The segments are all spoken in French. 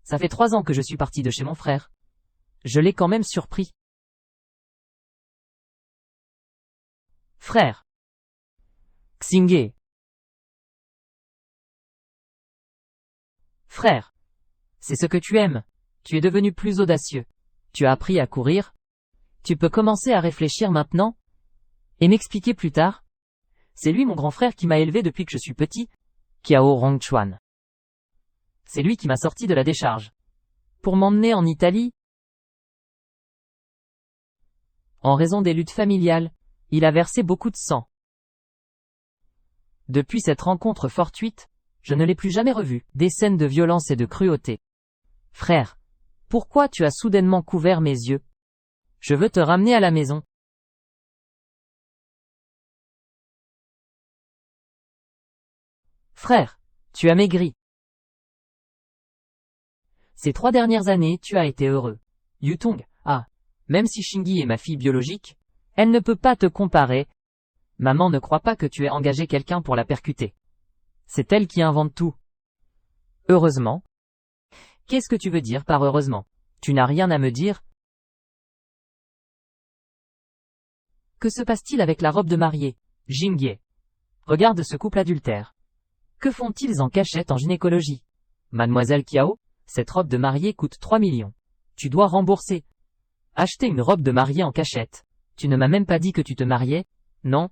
Ça fait 3 ans que je suis parti de chez mon frère. Je l'ai quand même surpris. Frère. Xingye. Frère. C'est ce que tu aimes. Tu es devenu plus audacieux. Tu as appris à courir. Tu peux commencer à réfléchir maintenant et m'expliquer plus tard. C'est lui mon grand frère qui m'a élevé depuis que je suis petit, Kiao Rongchuan. C'est lui qui m'a sorti de la décharge. Pour m'emmener en Italie. En raison des luttes familiales, il a versé beaucoup de sang. Depuis cette rencontre fortuite, je ne l'ai plus jamais revu. Des scènes de violence et de cruauté. Frère, pourquoi tu as soudainement couvert mes yeux? Je veux te ramener à la maison. Frère, tu as maigri. Ces 3 dernières années, tu as été heureux. Yutong, même si Shingi est ma fille biologique, elle ne peut pas te comparer. Maman ne croit pas que tu aies engagé quelqu'un pour la percuter. C'est elle qui invente tout. Heureusement. Qu'est-ce que tu veux dire par heureusement? Tu n'as rien à me dire? Que se passe-t-il avec la robe de mariée, Jingye? Regarde ce couple adultère. Que font-ils en cachette en gynécologie? Mademoiselle Kiao, cette robe de mariée coûte 3 millions. Tu dois rembourser. Acheter une robe de mariée en cachette. Tu ne m'as même pas dit que tu te mariais? Non.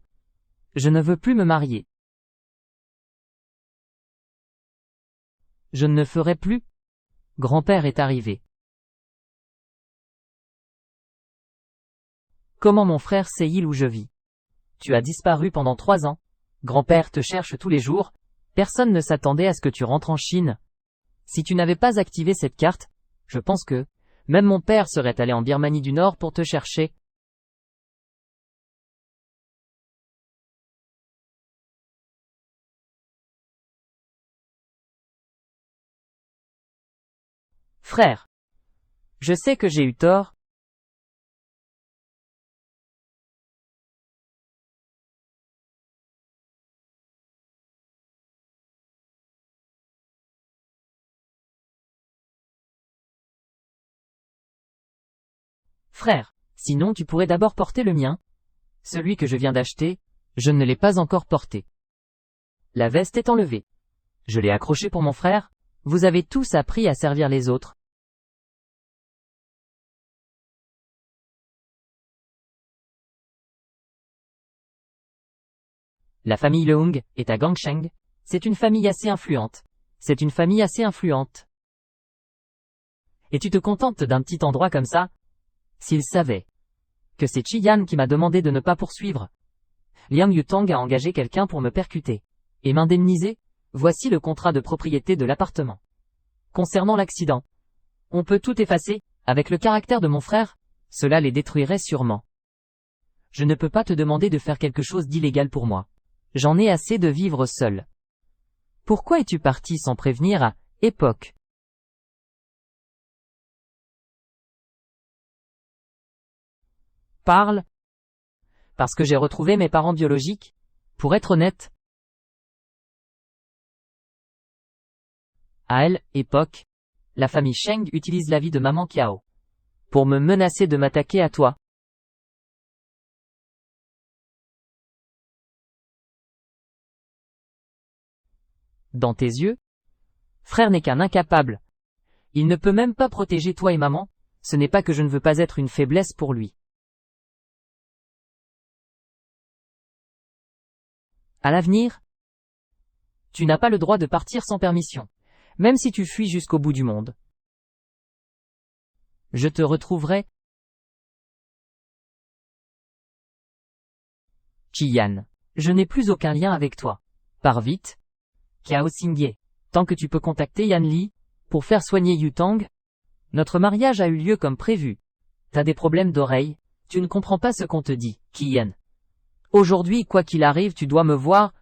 Je ne veux plus me marier. Je ne le ferai plus. Grand-père est arrivé. Comment mon frère sait-il où je vis? Tu as disparu pendant 3 ans. Grand-père te cherche tous les jours. Personne ne s'attendait à ce que tu rentres en Chine. Si tu n'avais pas activé cette carte, je pense que, même mon père serait allé en Birmanie du Nord pour te chercher. Frère. Je sais que j'ai eu tort. Frère, sinon tu pourrais d'abord porter le mien. Celui que je viens d'acheter, je ne l'ai pas encore porté. La veste est enlevée. Je l'ai accrochée pour mon frère. Vous avez tous appris à servir les autres. La famille Leung est à Gangsheng. C'est une famille assez influente. C'est une famille assez influente. Et tu te contentes d'un petit endroit comme ça? S'ils savaient que c'est Chiyan qui m'a demandé de ne pas poursuivre. Liang Yutang a engagé quelqu'un pour me percuter et m'indemniser. Voici le contrat de propriété de l'appartement. Concernant l'accident, on peut tout effacer. Avec le caractère de mon frère, cela les détruirait sûrement. Je ne peux pas te demander de faire quelque chose d'illégal pour moi. J'en ai assez de vivre seul. Pourquoi es-tu parti sans prévenir à époque? Parle. Parce que j'ai retrouvé mes parents biologiques. Pour être honnête. À elle, époque. La famille Sheng utilise la vie de maman Kiao. Pour me menacer de m'attaquer à toi. Dans tes yeux? Frère n'est qu'un incapable. Il ne peut même pas protéger toi et maman. Ce n'est pas que je ne veux pas être une faiblesse pour lui. À l'avenir, tu n'as pas le droit de partir sans permission. Même si tu fuis jusqu'au bout du monde. Je te retrouverai. Chiyan. Je n'ai plus aucun lien avec toi. Pars vite. Kiao Xingye. Tant que tu peux contacter Yan Li, pour faire soigner Yutang. Notre mariage a eu lieu comme prévu. T'as des problèmes d'oreille, tu ne comprends pas ce qu'on te dit, Kiyan. Aujourd'hui, quoi qu'il arrive, tu dois me voir.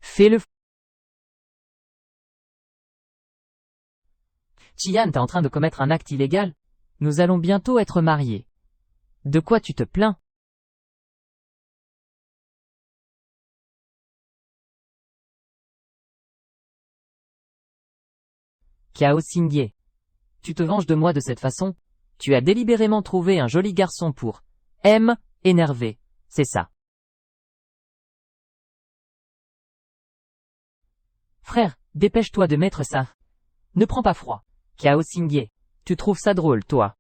Fais-le. Chiyan, t'es en train de commettre un acte illégal. Nous allons bientôt être mariés. De quoi tu te plains? Kiao Xingye. Tu te venges de moi de cette façon? Tu as délibérément trouvé un joli garçon pour énervé, c'est ça. Frère, dépêche-toi de mettre ça. Ne prends pas froid. Cao Xingye, tu trouves ça drôle, toi?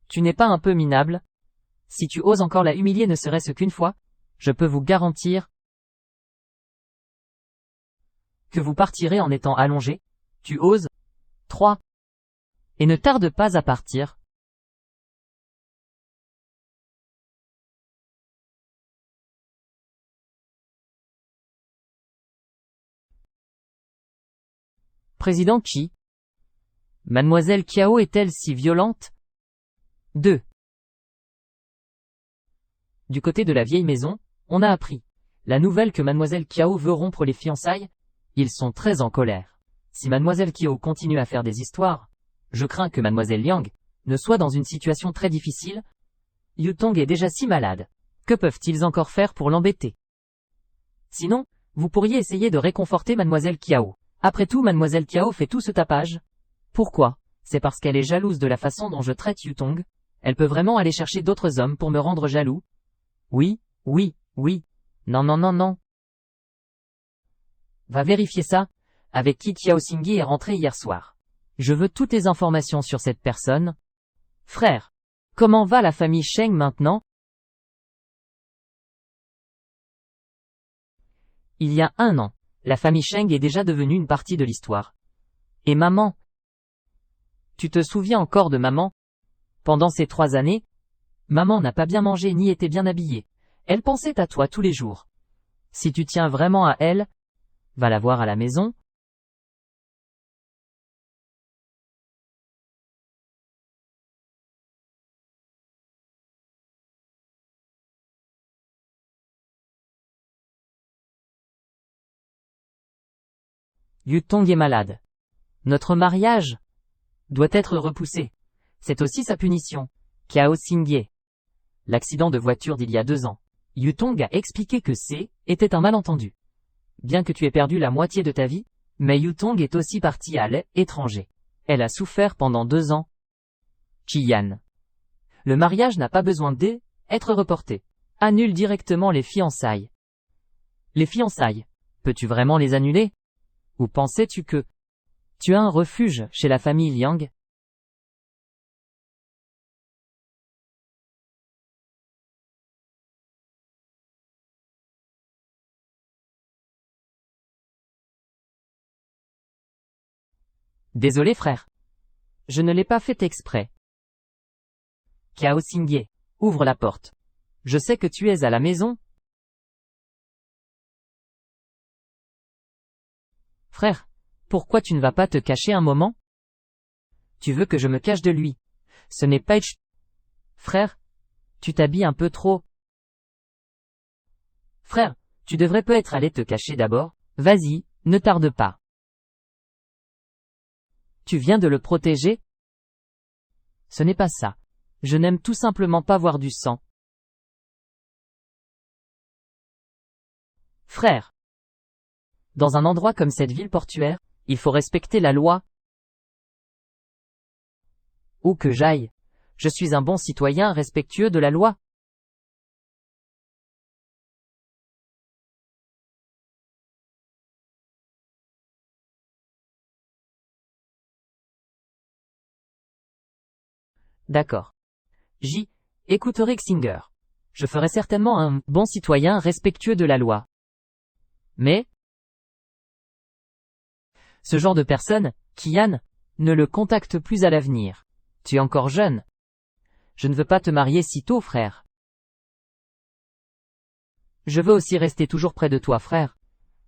Tu n'es pas un peu minable? Si tu oses encore la humilier ne serait-ce qu'une fois, je peux vous garantir que vous partirez en étant allongé. Tu oses? 3. Et ne tarde pas à partir. Président Qi. Mademoiselle Kiao est-elle si violente? 2. Du côté de la vieille maison, on a appris la nouvelle que Mademoiselle Kiao veut rompre les fiançailles. Ils sont très en colère. Si Mademoiselle Kiao continue à faire des histoires, je crains que Mademoiselle Liang ne soit dans une situation très difficile. Yutong est déjà si malade. Que peuvent-ils encore faire pour l'embêter? Sinon, vous pourriez essayer de réconforter Mademoiselle Kiao. Après tout, Mademoiselle Kiao fait tout ce tapage. Pourquoi? C'est parce qu'elle est jalouse de la façon dont je traite Yutong. Elle peut vraiment aller chercher d'autres hommes pour me rendre jaloux. Oui, oui, oui. Non, non, non, non. Va vérifier ça. Avec qui Cao Xingye est rentré hier soir. Je veux toutes les informations sur cette personne. Frère, comment va la famille Sheng maintenant? Il y a 1 an, la famille Sheng est déjà devenue une partie de l'histoire. Et maman? Tu te souviens encore de maman? Pendant ces 3 années, maman n'a pas bien mangé ni été bien habillée. Elle pensait à toi tous les jours. Si tu tiens vraiment à elle, va la voir à la maison. Yutong est malade. Notre mariage doit être repoussé. C'est aussi sa punition. Cao Xingye. L'accident de voiture d'il y a 2 ans. Yutong a expliqué que était un malentendu. Bien que tu aies perdu la moitié de ta vie, mais Yutong est aussi partie à l'étranger. Elle a souffert pendant 2 ans. Qiyan. Le mariage n'a pas besoin d'être reporté. Annule directement les fiançailles. Les fiançailles. Peux-tu vraiment les annuler? Ou pensais-tu que tu as un refuge chez la famille Liang? Désolé frère. Je ne l'ai pas fait exprès. Cao Xingye, ouvre la porte. Je sais que tu es à la maison. Frère, pourquoi tu ne vas pas te cacher un moment? Tu veux que je me cache de lui? Ce n'est pas... Frère, tu t'habilles un peu trop. Frère, tu devrais peut-être aller te cacher d'abord. Vas-y, ne tarde pas. Tu viens de le protéger? Ce n'est pas ça. Je n'aime tout simplement pas voir du sang. Frère. Dans un endroit comme cette ville portuaire, il faut respecter la loi. Où que j'aille, je suis un bon citoyen respectueux de la loi. D'accord. J. Écouterai Xinger. Je ferai certainement un bon citoyen respectueux de la loi. Mais, ce genre de personne, Qian, ne le contacte plus à l'avenir. Tu es encore jeune. Je ne veux pas te marier si tôt, frère. Je veux aussi rester toujours près de toi, frère.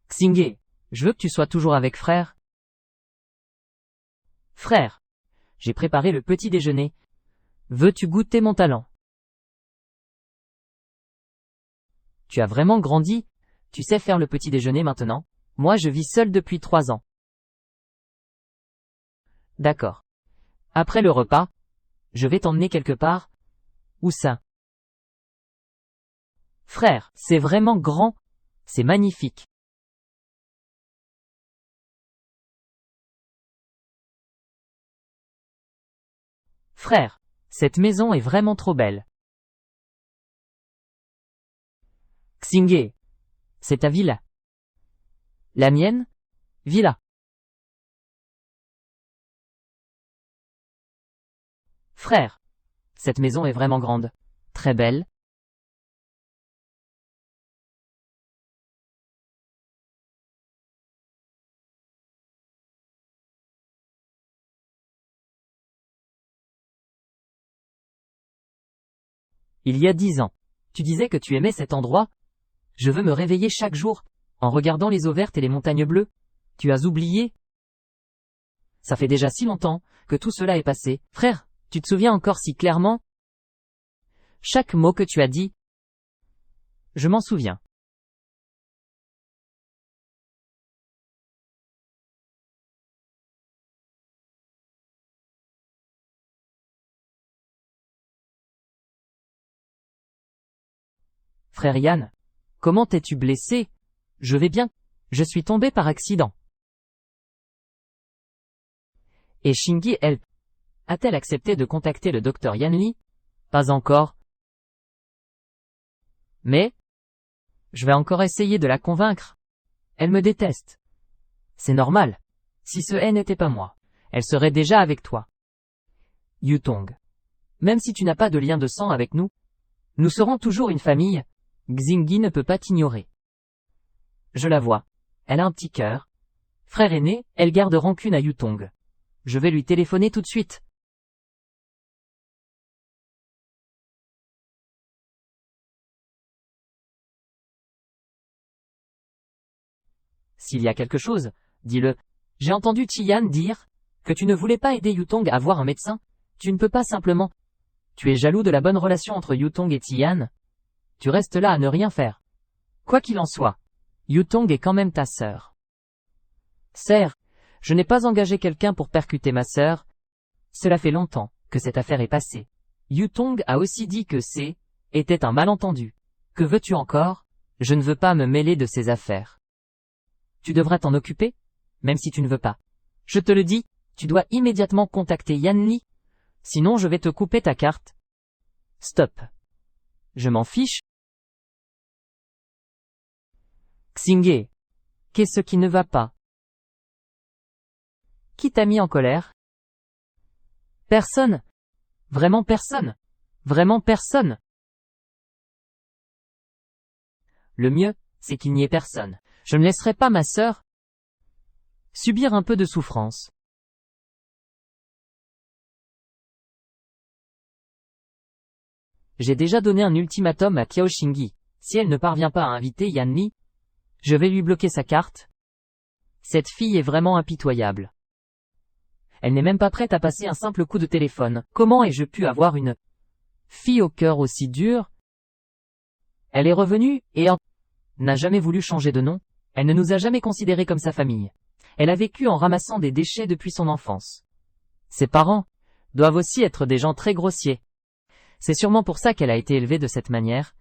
Xingye, je veux que tu sois toujours avec frère. Frère, j'ai préparé le petit déjeuner. Veux-tu goûter mon talent? Tu as vraiment grandi? Tu sais faire le petit déjeuner maintenant? Moi je vis seul depuis 3 ans. D'accord. Après le repas, je vais t'emmener quelque part. Où ça? Frère, c'est vraiment grand. C'est magnifique. Frère, cette maison est vraiment trop belle. Xingye, c'est ta villa. La mienne? Villa. Frère, cette maison est vraiment grande. Très belle. Il y a 10 ans, tu disais que tu aimais cet endroit. Je veux me réveiller chaque jour, en regardant les eaux vertes et les montagnes bleues. Tu as oublié? Ça fait déjà si longtemps que tout cela est passé. Frère, tu te souviens encore si clairement? Chaque mot que tu as dit. Je m'en souviens. Frère Yann, comment t'es-tu blessé? Je vais bien. Je suis tombé par accident. Et Shingi, elle, a-t-elle accepté de contacter le docteur Yanli? Pas encore. Mais, je vais encore essayer de la convaincre. Elle me déteste. C'est normal. Si ce N n'était pas moi, elle serait déjà avec toi. Yutong. Même si tu n'as pas de lien de sang avec nous, nous serons toujours une famille. Xingyi ne peut pas t'ignorer. Je la vois. Elle a un petit cœur. Frère aîné, elle garde rancune à Yutong. Je vais lui téléphoner tout de suite. S'il y a quelque chose, dis-le. J'ai entendu Tian dire que tu ne voulais pas aider Yutong à voir un médecin. Tu ne peux pas simplement. Tu es jaloux de la bonne relation entre Yutong et Tian. Tu restes là à ne rien faire. Quoi qu'il en soit, Yutong est quand même ta sœur. Serre, je n'ai pas engagé quelqu'un pour percuter ma sœur. Cela fait longtemps que cette affaire est passée. Yutong a aussi dit que était un malentendu. Que veux-tu encore? Je ne veux pas me mêler de ces affaires. Tu devras t'en occuper, même si tu ne veux pas. Je te le dis, tu dois immédiatement contacter Yanli. Sinon je vais te couper ta carte. Stop. Je m'en fiche. Xingye. Qu'est-ce qui ne va pas? Qui t'a mis en colère? Personne. Vraiment personne. Vraiment personne. Le mieux, c'est qu'il n'y ait personne. Je ne laisserai pas ma sœur subir un peu de souffrance. J'ai déjà donné un ultimatum à Qiao Shingi. Si elle ne parvient pas à inviter Yanli, je vais lui bloquer sa carte. Cette fille est vraiment impitoyable. Elle n'est même pas prête à passer un simple coup de téléphone. Comment ai-je pu avoir une fille au cœur aussi dur? Elle est revenue et n'a jamais voulu changer de nom. Elle ne nous a jamais considérés comme sa famille. Elle a vécu en ramassant des déchets depuis son enfance. Ses parents doivent aussi être des gens très grossiers. C'est sûrement pour ça qu'elle a été élevée de cette manière.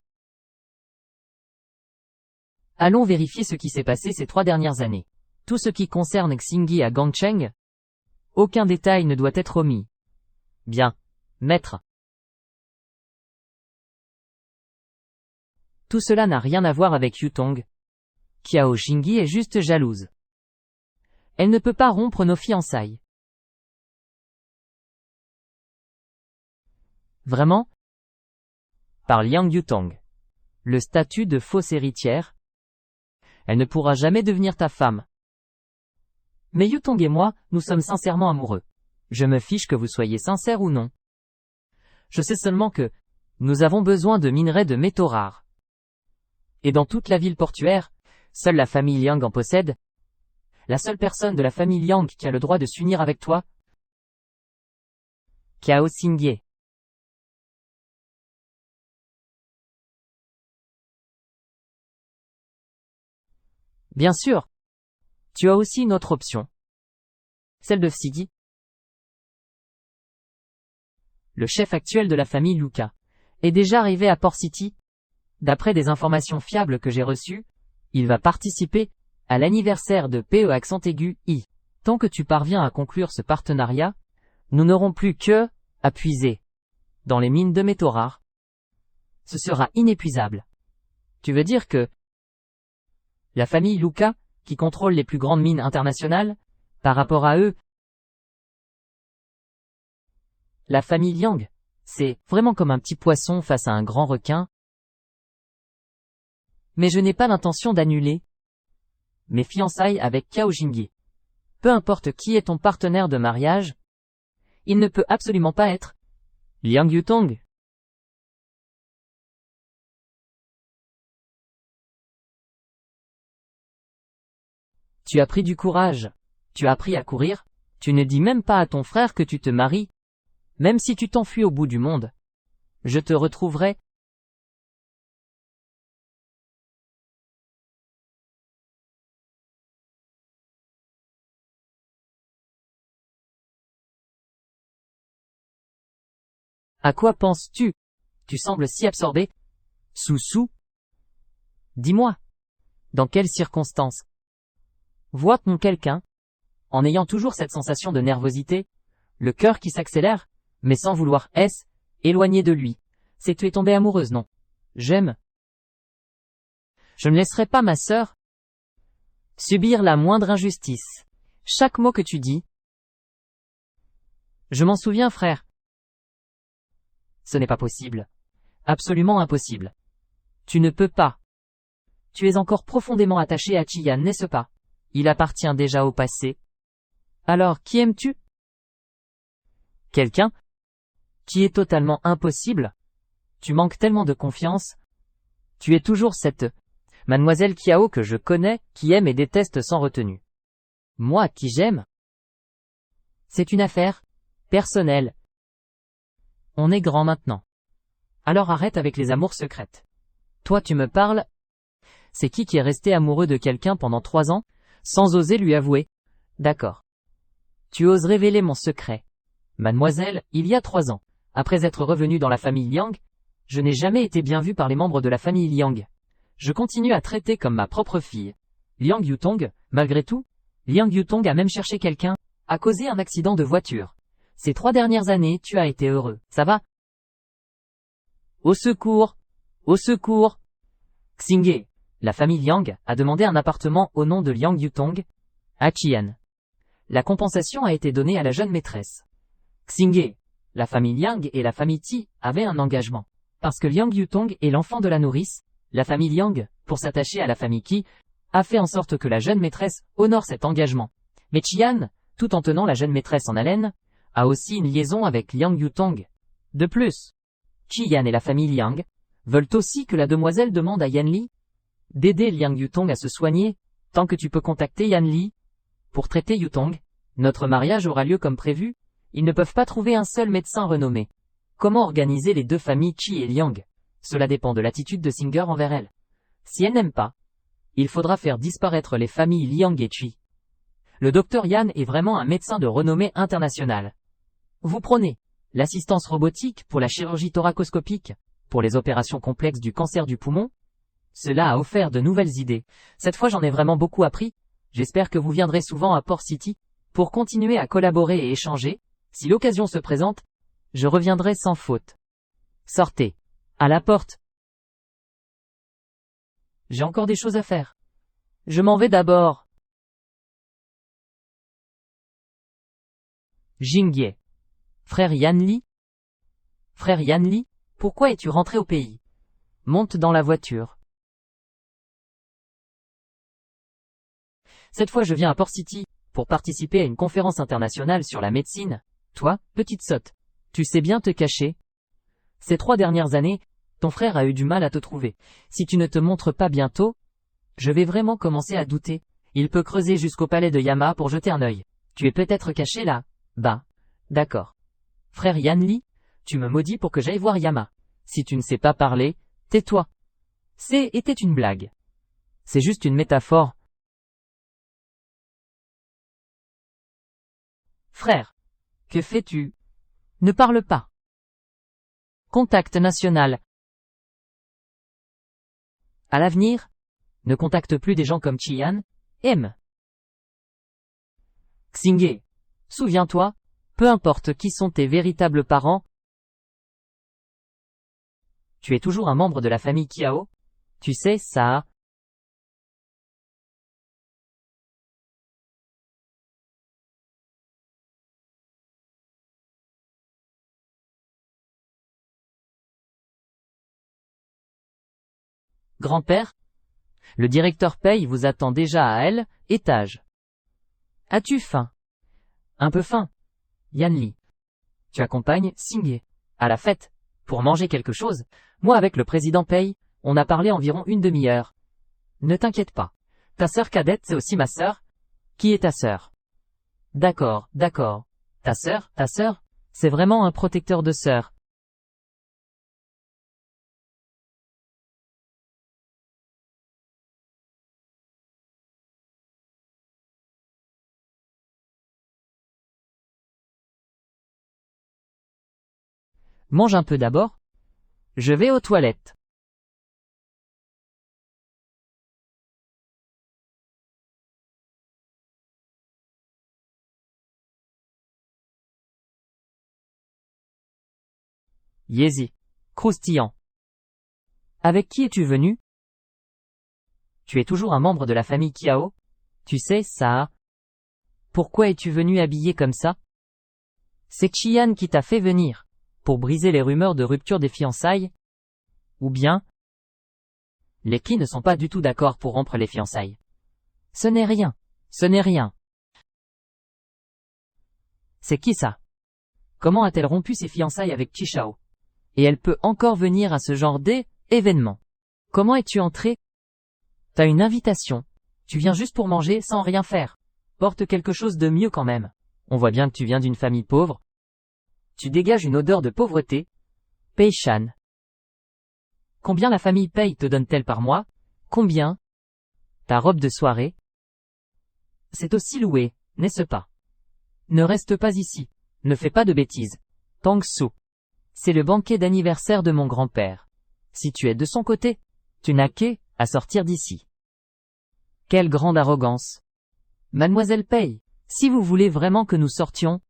Allons vérifier ce qui s'est passé ces 3 dernières années. Tout ce qui concerne Xingyi à Gangcheng, aucun détail ne doit être omis. Bien, maître. Tout cela n'a rien à voir avec Yutong. Qiao Shingi est juste jalouse. Elle ne peut pas rompre nos fiançailles. Vraiment? Par Liang Yutong. Le statut de fausse héritière. Elle ne pourra jamais devenir ta femme. Mais Yutong et moi, nous sommes sincèrement amoureux. Je me fiche que vous soyez sincère ou non. Je sais seulement que nous avons besoin de minerais de métaux rares. Et dans toute la ville portuaire, seule la famille Liang en possède. La seule personne de la famille Liang qui a le droit de s'unir avec toi. Qiao Xingye. Bien sûr. Tu as aussi une autre option. Celle de Xigi. Le chef actuel de la famille Luca est déjà arrivé à Port City. D'après des informations fiables que j'ai reçues, il va participer à l'anniversaire de PE accent aigu I. Tant que tu parviens à conclure ce partenariat, nous n'aurons plus que à puiser dans les mines de métaux rares. Ce sera inépuisable. Tu veux dire que la famille Luca, qui contrôle les plus grandes mines internationales, par rapport à eux, la famille Liang, c'est vraiment comme un petit poisson face à un grand requin. Mais je n'ai pas l'intention d'annuler mes fiançailles avec Cao Jingyi. Peu importe qui est ton partenaire de mariage, il ne peut absolument pas être Liang Yutong. Tu as pris du courage, tu as appris à courir, tu ne dis même pas à ton frère que tu te maries, même si tu t'enfuis au bout du monde. Je te retrouverai. À quoi penses-tu? Tu sembles si absorbé. Sou. Dis-moi. Dans quelles circonstances? Vois-t-on quelqu'un? En ayant toujours cette sensation de nervosité, le cœur qui s'accélère, mais sans vouloir éloigner de lui. C'est que tu es tombée amoureuse, non? J'aime. Je ne laisserai pas ma sœur subir la moindre injustice. Chaque mot que tu dis. Je m'en souviens, frère. Ce n'est pas possible. Absolument impossible. Tu ne peux pas. Tu es encore profondément attaché à Qian, n'est-ce pas? Il appartient déjà au passé. Alors, qui aimes-tu? Quelqu'un qui est totalement impossible. Tu manques tellement de confiance. Tu es toujours cette mademoiselle Kiao que je connais, qui aime et déteste sans retenue. Moi qui j'aime? C'est une affaire personnelle. On est grand maintenant. Alors arrête avec les amours secrètes. Toi tu me parles? C'est qui est resté amoureux de quelqu'un pendant 3 ans, sans oser lui avouer? D'accord. Tu oses révéler mon secret. Mademoiselle, il y a 3 ans, après être revenu dans la famille Liang, je n'ai jamais été bien vu par les membres de la famille Liang. Je continue à traiter comme ma propre fille. Liang Yutong, malgré tout, Liang Yutong a même cherché quelqu'un, a causé un accident de voiture. Ces 3 dernières années, tu as été heureux, ça va? Au secours! Au secours! Xingye, la famille Liang, a demandé un appartement au nom de Liang Yutong, à Qian. La compensation a été donnée à la jeune maîtresse. Xingye, la famille Liang et la famille Ti avaient un engagement. Parce que Liang Yutong est l'enfant de la nourrice, la famille Liang, pour s'attacher à la famille Qi, a fait en sorte que la jeune maîtresse honore cet engagement. Mais Qian, tout en tenant la jeune maîtresse en haleine, a aussi une liaison avec Liang Yutong. De plus, Qian et la famille Liang veulent aussi que la demoiselle demande à Yan Li d'aider Liang Yutong à se soigner, tant que tu peux contacter Yan Li pour traiter Yutong. Notre mariage aura lieu comme prévu, ils ne peuvent pas trouver un seul médecin renommé. Comment organiser les deux familles Qi et Liang? Cela dépend de l'attitude de Singer envers elle. Si elle n'aime pas, il faudra faire disparaître les familles Liang et Qi. Le docteur Yan est vraiment un médecin de renommée internationale. Vous prônez l'assistance robotique pour la chirurgie thoracoscopique, pour les opérations complexes du cancer du poumon. Cela a offert de nouvelles idées. Cette fois j'en ai vraiment beaucoup appris. J'espère que vous viendrez souvent à Port City, pour continuer à collaborer et échanger. Si l'occasion se présente, je reviendrai sans faute. Sortez. À la porte. J'ai encore des choses à faire. Je m'en vais d'abord. Jingye. Frère Yan Li? Frère Yan Li, pourquoi es-tu rentré au pays? Monte dans la voiture. Cette fois je viens à Port City, pour participer à une conférence internationale sur la médecine. Toi, petite sotte, tu sais bien te cacher. Ces 3 dernières années, ton frère a eu du mal à te trouver. Si tu ne te montres pas bientôt, je vais vraiment commencer à douter. Il peut creuser jusqu'au palais de Yama pour jeter un œil. Tu es peut-être caché là. Bah, d'accord. Frère Yan Li, tu me maudis pour que j'aille voir Yama. Si tu ne sais pas parler, tais-toi. Était une blague. C'est juste une métaphore. Frère, que fais-tu? Ne parle pas. Contact national. À l'avenir, ne contacte plus des gens comme Qian, M. Xingye. Souviens-toi, Peu importe qui sont tes véritables parents, tu es toujours un membre de la famille Kiao. Tu sais, ça. Grand-père, le directeur Pei vous attend déjà à elle, étage. As-tu faim? Un peu faim. Yanli. Tu accompagnes Singye à la fête pour manger quelque chose. Moi avec le président Pei, on a parlé environ une demi-heure. Ne t'inquiète pas. Ta sœur cadette c'est aussi ma sœur. Qui est ta sœur? D'accord, d'accord. Ta sœur, c'est vraiment un protecteur de sœur. Mange un peu d'abord. Je vais aux toilettes. Yézi. Croustillant. Avec qui es-tu venu? Tu es toujours un membre de la famille Kiao? Tu sais, ça. Pourquoi es-tu venu habillé comme ça? C'est Qian qui t'a fait venir. Pour briser les rumeurs de rupture des fiançailles? Ou bien? Les Qi ne sont pas du tout d'accord pour rompre les fiançailles. Ce n'est rien. Ce n'est rien. C'est qui ça? Comment a-t-elle rompu ses fiançailles avec Chishao? Et elle peut encore venir à ce genre d'événement. Comment es-tu entré? T'as une invitation. Tu viens juste pour manger sans rien faire. Porte quelque chose de mieux quand même. On voit bien que tu viens d'une famille pauvre. Tu dégages une odeur de pauvreté. Pei Shan. Combien la famille Pei te donne-t-elle par mois? Combien? Ta robe de soirée? C'est aussi loué, n'est-ce pas? Ne reste pas ici. Ne fais pas de bêtises. Tang Su. C'est le banquet d'anniversaire de mon grand-père. Si tu es de son côté, tu n'as qu'à sortir d'ici. Quelle grande arrogance. Mademoiselle Pei, si vous voulez vraiment que nous sortions,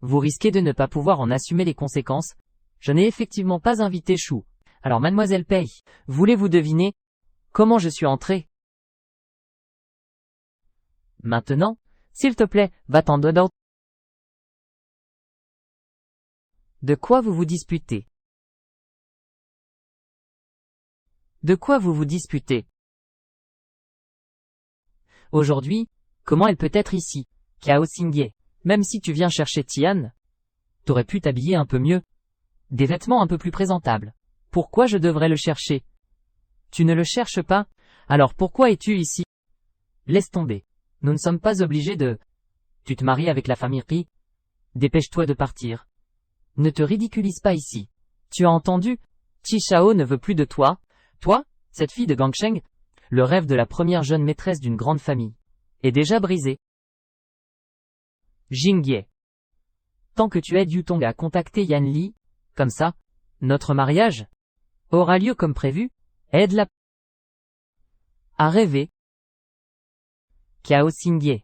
vous risquez de ne pas pouvoir en assumer les conséquences. Je n'ai effectivement pas invité Chou. Alors Mademoiselle Pei, voulez-vous deviner comment je suis entré? Maintenant, s'il te plaît, va-t'en dedans. De quoi vous vous disputez? De quoi vous vous disputez? Aujourd'hui, comment elle peut être ici? Kao Xingye. Même si tu viens chercher Tian, t'aurais pu t'habiller un peu mieux. Des vêtements un peu plus présentables. Pourquoi je devrais le chercher? Tu ne le cherches pas? Alors pourquoi es-tu ici? Laisse tomber. Nous ne sommes pas obligés de... Tu te maries avec la famille Ri? Dépêche-toi de partir. Ne te ridiculise pas ici. Tu as entendu? Qi Shao ne veut plus de toi. Toi, cette fille de Gangsheng, le rêve de la première jeune maîtresse d'une grande famille, est déjà brisé. Jingye. Tant que tu aides Yutong à contacter Yan Li, comme ça, notre mariage aura lieu comme prévu, aide-la à rêver. Kao Xingye.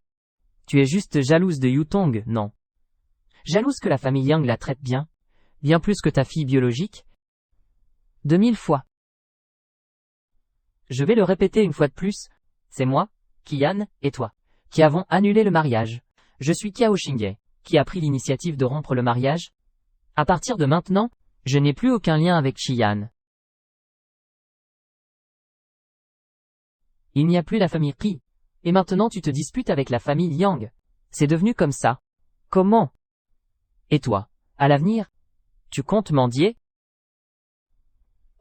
Tu es juste jalouse de Yutong, non? Jalouse que la famille Yang la traite bien plus que ta fille biologique? 2000 fois. Je vais le répéter une fois de plus, c'est moi, Qian, et toi, qui avons annulé le mariage. Je suis Kao Xingye, qui a pris l'initiative de rompre le mariage. À partir de maintenant, je n'ai plus aucun lien avec Qian. Il n'y a plus la famille Qi. Et maintenant tu te disputes avec la famille Yang. C'est devenu comme ça. Comment? Et toi, à l'avenir, tu comptes mendier?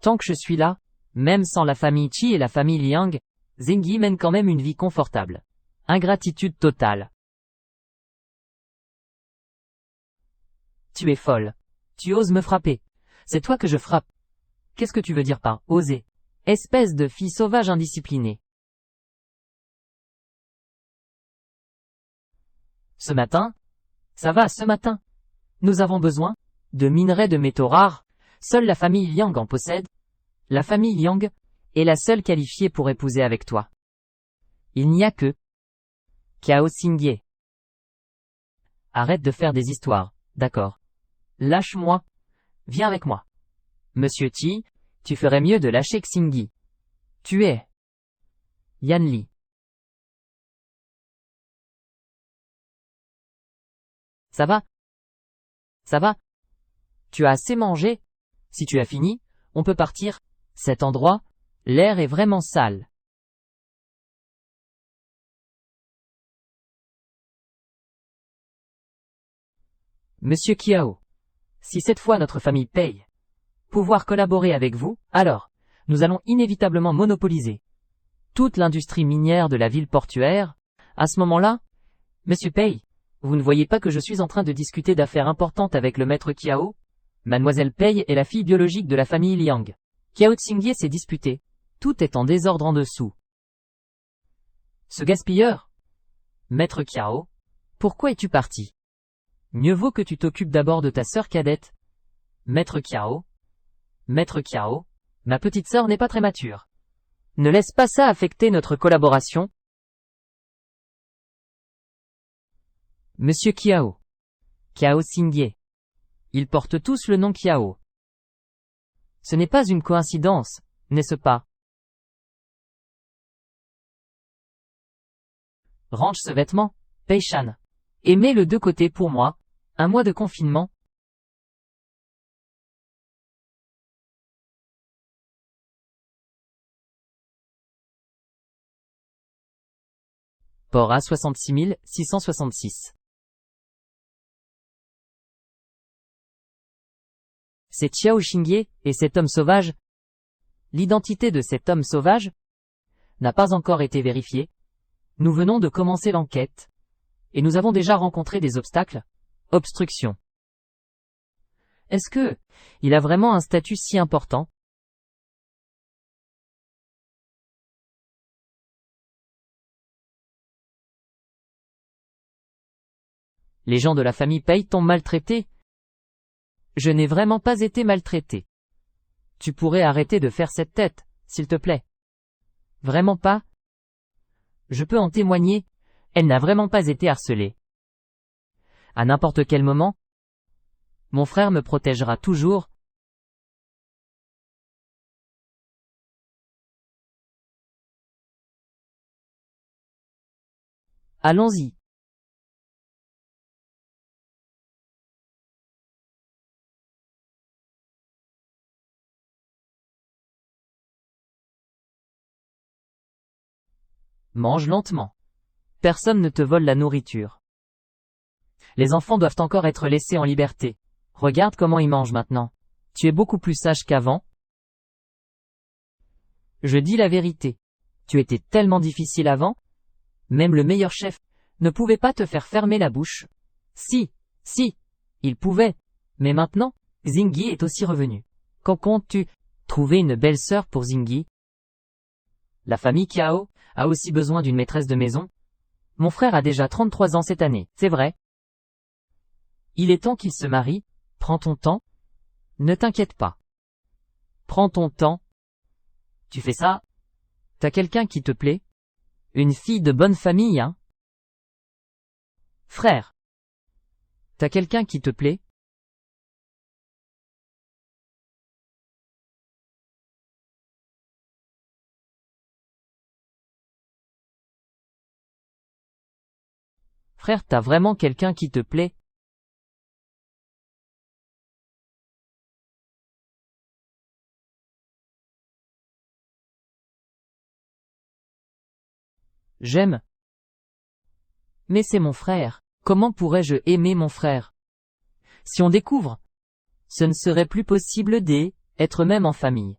Tant que je suis là, même sans la famille Qi et la famille Liang, Zengyi mène quand même une vie confortable. Ingratitude totale. Tu es folle. Tu oses me frapper. C'est toi que je frappe. Qu'est-ce que tu veux dire par oser? Espèce de fille sauvage indisciplinée. Ce matin? Ça va, ce matin. Nous avons besoin de minerais de métaux rares. Seule la famille Liang en possède. La famille Liang est la seule qualifiée pour épouser avec toi. Il n'y a que Kao Xingye. Arrête de faire des histoires, d'accord? Lâche-moi. Viens avec moi. Monsieur Ti, tu ferais mieux de lâcher Xingyi. Tu es Yan Li. Ça va? Ça va? Tu as assez mangé? Si tu as fini, on peut partir. Cet endroit, l'air est vraiment sale. Monsieur Kiao, si cette fois notre famille paye pouvoir collaborer avec vous, alors, nous allons inévitablement monopoliser toute l'industrie minière de la ville portuaire. À ce moment-là, Monsieur Pei, vous ne voyez pas que je suis en train de discuter d'affaires importantes avec le maître Kiao? Mademoiselle Pei est la fille biologique de la famille Liang. Kiao Xingye s'est disputé. Tout est en désordre en dessous. Ce gaspilleur? Maître Kiao, pourquoi es-tu parti? Mieux vaut que tu t'occupes d'abord de ta sœur cadette. Maître Kiao, ma petite sœur n'est pas très mature. Ne laisse pas ça affecter notre collaboration. Monsieur Kiao. Kiao Xingye. Ils portent tous le nom Kiao. Ce n'est pas une coïncidence, n'est-ce pas? Range ce vêtement, Pei-chan. Et mets-le de côté pour moi. Un mois de confinement. Port A 66 666. C'est Xiao Xingye, et cet homme sauvage? L'identité de cet homme sauvage n'a pas encore été vérifiée. Nous venons de commencer l'enquête. Et nous avons déjà rencontré des obstacles. Obstruction. Est-ce que il a vraiment un statut si important? Les gens de la famille Pei t'ont maltraité? Je n'ai vraiment pas été maltraité. Tu pourrais arrêter de faire cette tête, s'il te plaît. Vraiment pas? Je peux en témoigner, elle n'a vraiment pas été harcelée. À n'importe quel moment, mon frère me protégera toujours. Allons-y. Mange lentement. Personne ne te vole la nourriture. Les enfants doivent encore être laissés en liberté. Regarde comment ils mangent maintenant. Tu es beaucoup plus sage qu'avant. Je dis la vérité. Tu étais tellement difficile avant. Même le meilleur chef ne pouvait pas te faire fermer la bouche. Si, il pouvait. Mais maintenant, Xingyi est aussi revenu. Quand comptes-tu trouver une belle sœur pour Xingyi? La famille Kiao a aussi besoin d'une maîtresse de maison. Mon frère a déjà 33 ans cette année, c'est vrai. Il est temps qu'il se marie. Prends ton temps. Ne t'inquiète pas. Prends ton temps. Tu fais ça? T'as quelqu'un qui te plaît? Une fille de bonne famille, hein? Frère. T'as quelqu'un qui te plaît? Frère, t'as vraiment quelqu'un qui te plaît? J'aime. Mais c'est mon frère. Comment pourrais-je aimer mon frère? Si on découvre, ce ne serait plus possible d'être même en famille.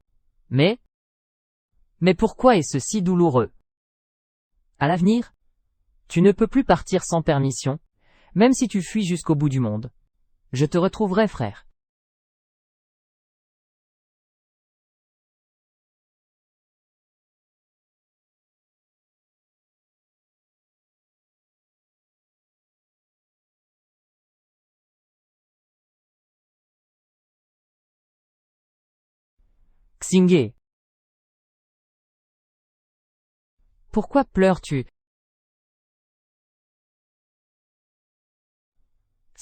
Mais pourquoi est-ce si douloureux? À l'avenir, tu ne peux plus partir sans permission, même si tu fuis jusqu'au bout du monde. Je te retrouverai, frère. Xingye. Pourquoi pleures-tu?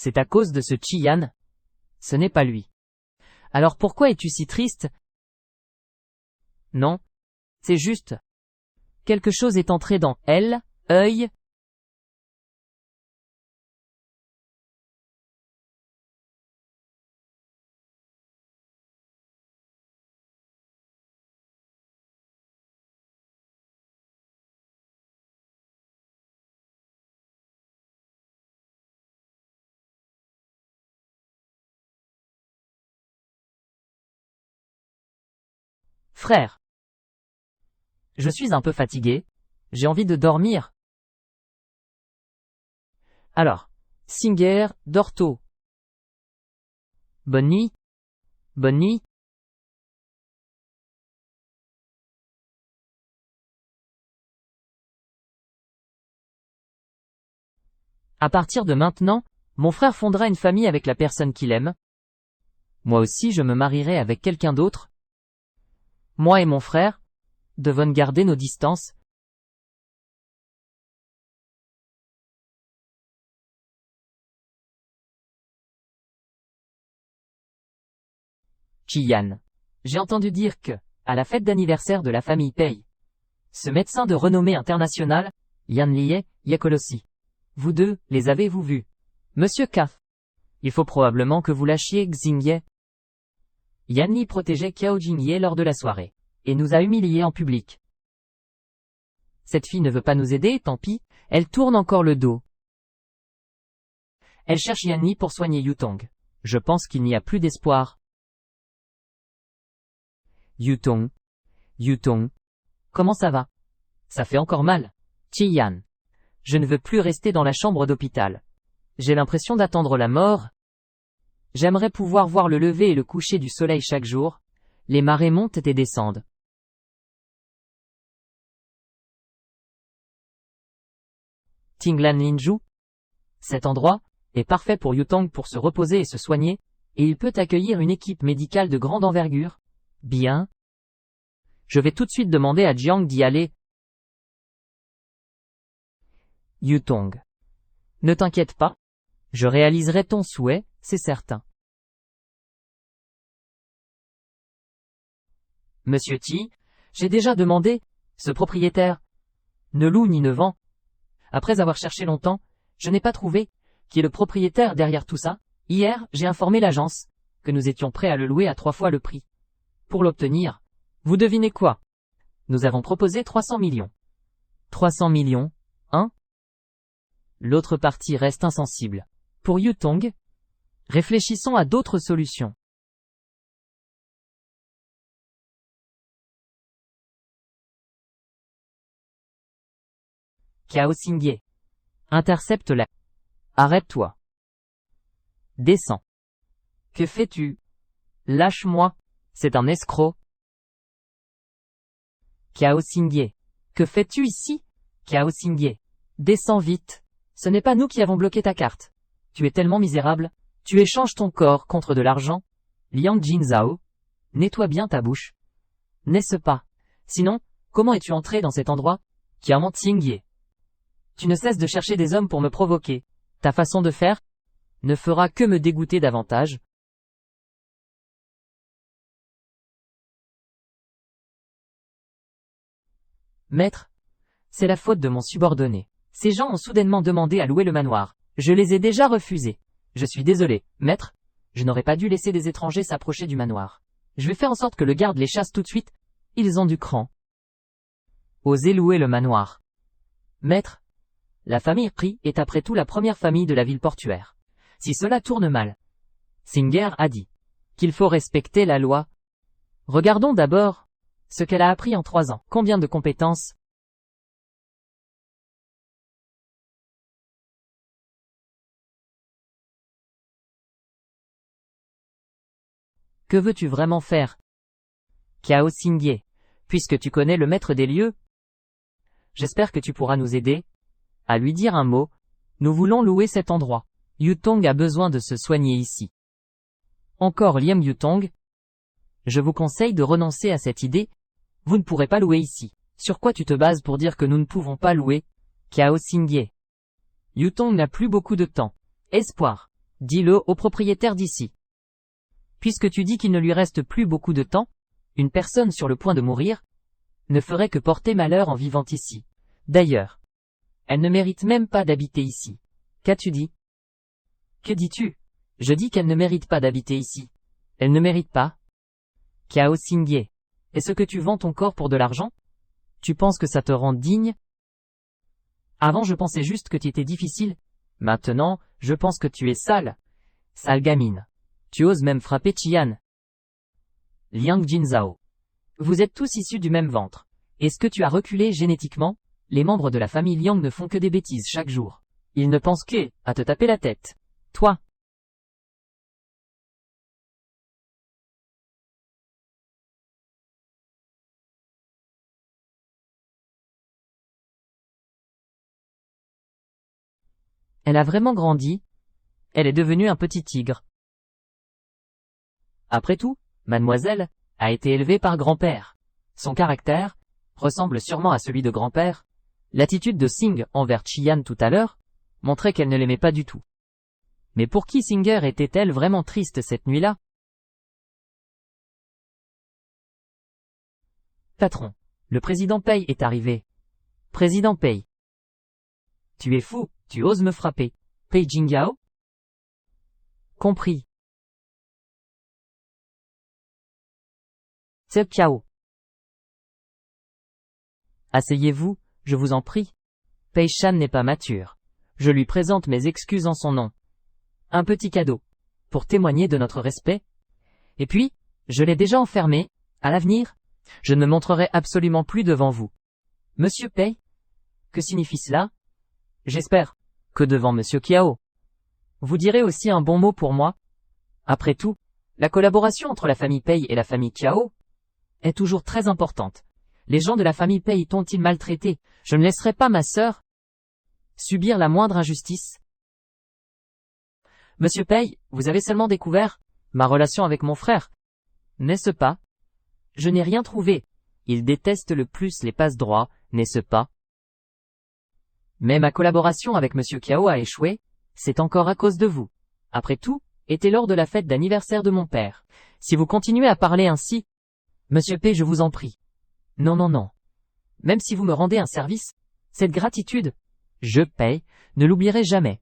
C'est à cause de ce Chi-Yan. Ce n'est pas lui. Alors pourquoi es-tu si triste? Non. C'est juste. Quelque chose est entré dans elle, œil. Frère. Je suis un peu fatigué. J'ai envie de dormir. Alors. Singer, dors tôt. Bonne nuit. Bonne nuit. À partir de maintenant, mon frère fondera une famille avec la personne qu'il aime. Moi aussi je me marierai avec quelqu'un d'autre. Moi et mon frère devons garder nos distances. Chi-Yan. J'ai entendu dire que, à la fête d'anniversaire de la famille Pei, ce médecin de renommée internationale, Yan Lie, Yakolossi. Vous deux, les avez-vous vus? Monsieur Kaf. Il faut probablement que vous lâchiez Xingye. Yan Li protégeait Qiao Jingye lors de la soirée, et nous a humiliés en public. Cette fille ne veut pas nous aider, tant pis, elle tourne encore le dos. Elle cherche Yan Li pour soigner Yutong. Je pense qu'il n'y a plus d'espoir. Yutong. Yutong. Comment ça va? Ça fait encore mal. Chi-Yan. Je ne veux plus rester dans la chambre d'hôpital. J'ai l'impression d'attendre la mort. J'aimerais pouvoir voir le lever et le coucher du soleil chaque jour. Les marées montent et descendent. Tinglan Linju. Cet endroit est parfait pour Yutong pour se reposer et se soigner, et il peut accueillir une équipe médicale de grande envergure. Bien. Je vais tout de suite demander à Jiang d'y aller. Yutong. Ne t'inquiète pas. Je réaliserai ton souhait, c'est certain. Monsieur Ti, j'ai déjà demandé, ce propriétaire ne loue ni ne vend. Après avoir cherché longtemps, je n'ai pas trouvé qui est le propriétaire derrière tout ça. Hier, j'ai informé l'agence que nous étions prêts à le louer à 3 fois le prix. Pour l'obtenir, vous devinez quoi? Nous avons proposé 300 millions. 300 millions, hein? L'autre partie reste insensible. Pour Yutong, réfléchissons à d'autres solutions. Qiao Xingye. Intercepte-la. Arrête-toi. Descends. Que fais-tu? Lâche-moi. C'est un escroc. Qiao Xingye. Que fais-tu ici? Qiao Xingye. Descends vite. Ce n'est pas nous qui avons bloqué ta carte. Tu es tellement misérable. Tu échanges ton corps contre de l'argent. Liang Jinzhao. Nettoie bien ta bouche. N'est-ce pas? Sinon, comment es-tu entré dans cet endroit? Qiao Xingye. Tu ne cesses de chercher des hommes pour me provoquer. Ta façon de faire ne fera que me dégoûter davantage. Maître, c'est la faute de mon subordonné. Ces gens ont soudainement demandé à louer le manoir. Je les ai déjà refusés. Je suis désolé, maître. Je n'aurais pas dû laisser des étrangers s'approcher du manoir. Je vais faire en sorte que le garde les chasse tout de suite. Ils ont du cran. Osez louer le manoir. Maître, la famille Pri est après tout la première famille de la ville portuaire. Si cela tourne mal, Singer a dit qu'il faut respecter la loi. Regardons d'abord ce qu'elle a appris en 3 ans. Combien de compétences? Que veux-tu vraiment faire? Qiao Xingye, puisque tu connais le maître des lieux, j'espère que tu pourras nous aider à lui dire un mot. Nous voulons louer cet endroit. Yutong a besoin de se soigner ici. Encore Liam Yutong. Je vous conseille de renoncer à cette idée. Vous ne pourrez pas louer ici. Sur quoi tu te bases pour dire que nous ne pouvons pas louer? Qiao Xingye. Yutong n'a plus beaucoup de temps. Espoir. dis-le au propriétaire d'ici. Puisque tu dis qu'il ne lui reste plus beaucoup de temps, une personne sur le point de mourir ne ferait que porter malheur en vivant ici. D'ailleurs, elle ne mérite même pas d'habiter ici. Qu'as-tu dit? Que dis-tu? Je dis qu'elle ne mérite pas d'habiter ici. Elle ne mérite pas. Kiao Xingye. Est-ce que tu vends ton corps pour de l'argent? Tu penses que ça te rend digne? Avant je pensais juste que tu étais difficile. Maintenant, je pense que tu es sale. Sale gamine. Tu oses même frapper Qian. Liang Jinzhao. Vous êtes tous issus du même ventre. Est-ce que tu as reculé génétiquement? Les membres de la famille Liang ne font que des bêtises chaque jour. Ils ne pensent qu'à te taper la tête. Toi. Elle a vraiment grandi. Elle est devenue un petit tigre. Après tout, mademoiselle a été élevée par grand-père. Son caractère ressemble sûrement à celui de grand-père. L'attitude de Sing envers Qian tout à l'heure montrait qu'elle ne l'aimait pas du tout. Mais pour qui Singer était-elle vraiment triste cette nuit-là? Patron, le président Pei est arrivé. Président Pei. Tu es fou, tu oses me frapper. Pei Jingyao? Compris. Tse Kiao. Asseyez-vous, je vous en prie. Pei Shan n'est pas mature. Je lui présente mes excuses en son nom. Un petit cadeau. Pour témoigner de notre respect. Et puis, je l'ai déjà enfermé. À l'avenir, je ne me montrerai absolument plus devant vous. Monsieur Pei? Que signifie cela? J'espère que devant Monsieur Kiao. Vous direz aussi un bon mot pour moi. Après tout, la collaboration entre la famille Pei et la famille Kiao est toujours très importante. Les gens de la famille Pei t'ont-ils maltraité? Je ne laisserai pas ma sœur subir la moindre injustice. Monsieur Pei, vous avez seulement découvert ma relation avec mon frère, n'est-ce pas? Je n'ai rien trouvé. Il déteste le plus les passe-droits, n'est-ce pas? Mais ma collaboration avec Monsieur Kiao a échoué, c'est encore à cause de vous. Après tout, était lors de la fête d'anniversaire de mon père. Si vous continuez à parler ainsi, Monsieur P, je vous en prie. Non, non, non. Même si vous me rendez un service, cette gratitude, je paye, ne l'oublierai jamais.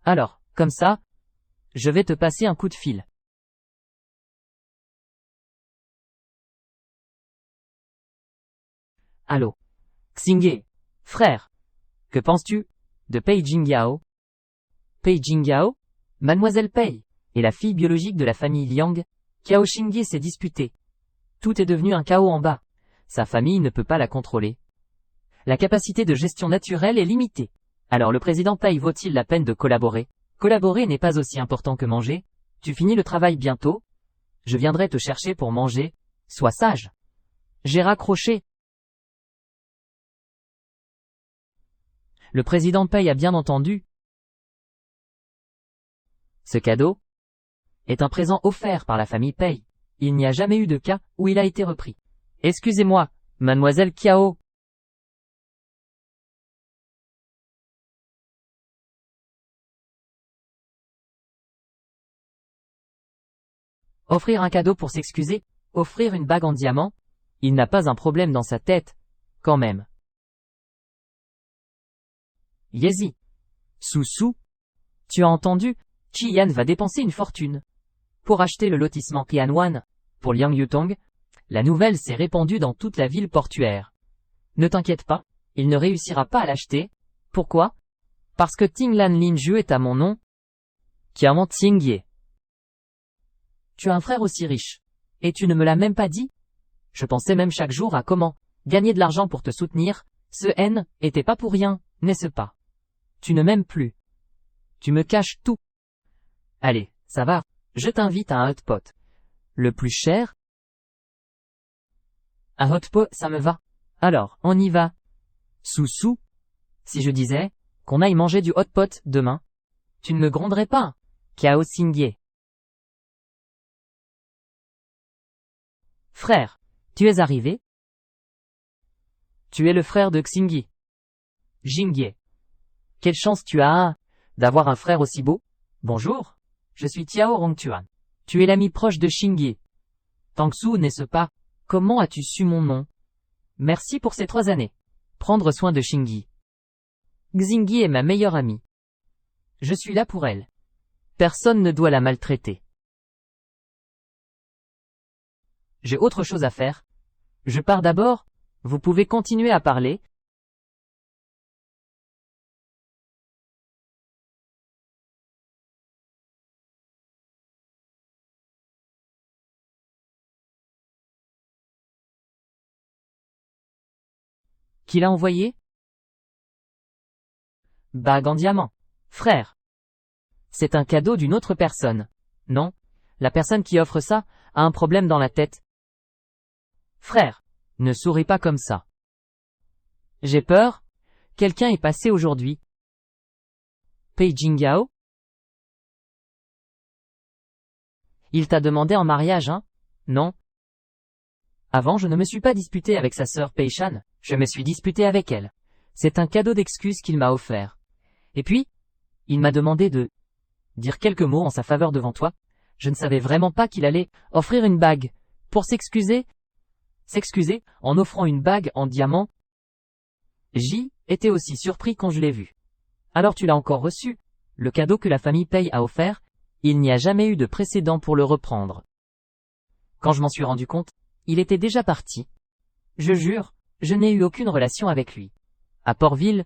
Alors, comme ça, je vais te passer un coup de fil. Allô. Xingye. Frère. Que penses-tu de Pei Jingyao? Pei Jingyao? Mademoiselle Pei est la fille biologique de la famille Liang. Kiao Xingye s'est disputé. Tout est devenu un chaos en bas. Sa famille ne peut pas la contrôler. La capacité de gestion naturelle est limitée. Alors le président Pei vaut-il la peine de collaborer? Collaborer n'est pas aussi important que manger. Tu finis le travail bientôt? Je viendrai te chercher pour manger. Sois sage. J'ai raccroché. Le président Pei a bien entendu. Ce cadeau est un présent offert par la famille Pei. Il n'y a jamais eu de cas où il a été repris. Excusez-moi, mademoiselle Kiao. Offrir un cadeau pour s'excuser, offrir une bague en diamant, il n'a pas un problème dans sa tête, quand même. Yezi. Sou-sou. Tu as entendu, Qian va dépenser une fortune pour acheter le lotissement Qianwan. Pour Liang Yutong, la nouvelle s'est répandue dans toute la ville portuaire. Ne t'inquiète pas, il ne réussira pas à l'acheter. Pourquoi? Parce que Tinglan Linju est à mon nom. Kiaman Xingye. Tu as un frère aussi riche. Et tu ne me l'as même pas dit? Je pensais même chaque jour à comment gagner de l'argent pour te soutenir. Ce N était pas pour rien, n'est-ce pas? Tu ne m'aimes plus. Tu me caches tout. Allez, ça va, je t'invite à un hot pot. Le plus cher? Un hot pot, ça me va. Alors, on y va. Sou-sou. Si je disais qu'on aille manger du hot pot demain, tu ne me gronderais pas, Kiao Xingye. Frère, tu es arrivé? Tu es le frère de Xingye. Jingye. Quelle chance tu as, d'avoir un frère aussi beau. Bonjour, je suis Tiao Rongtuan. Tu es l'ami proche de Xingye. Tangsu, n'est-ce pas? Comment as-tu su mon nom? Merci pour ces 3 années. Prendre soin de Xingyi. Xingyi est ma meilleure amie. Je suis là pour elle. Personne ne doit la maltraiter. J'ai autre chose à faire. Je pars d'abord, vous pouvez continuer à parler. Qui l'a envoyé? Bague en diamant. Frère. C'est un cadeau d'une autre personne. Non, la personne qui offre ça a un problème dans la tête. Frère, ne souris pas comme ça. J'ai peur. Quelqu'un est passé aujourd'hui. Pei Jingyao? Il t'a demandé en mariage, hein? Non. Avant, je ne me suis pas disputé avec sa sœur Pei Shan, je me suis disputé avec elle. C'est un cadeau d'excuse qu'il m'a offert. Et puis, il m'a demandé de dire quelques mots en sa faveur devant toi. Je ne savais vraiment pas qu'il allait offrir une bague. Pour s'excuser en offrant une bague en diamant. J était aussi surpris quand je l'ai vu. Alors tu l'as encore reçu. Le cadeau que la famille Pei a offert, il n'y a jamais eu de précédent pour le reprendre. Quand je m'en suis rendu compte, il était déjà parti. Je jure, je n'ai eu aucune relation avec lui. À Portville,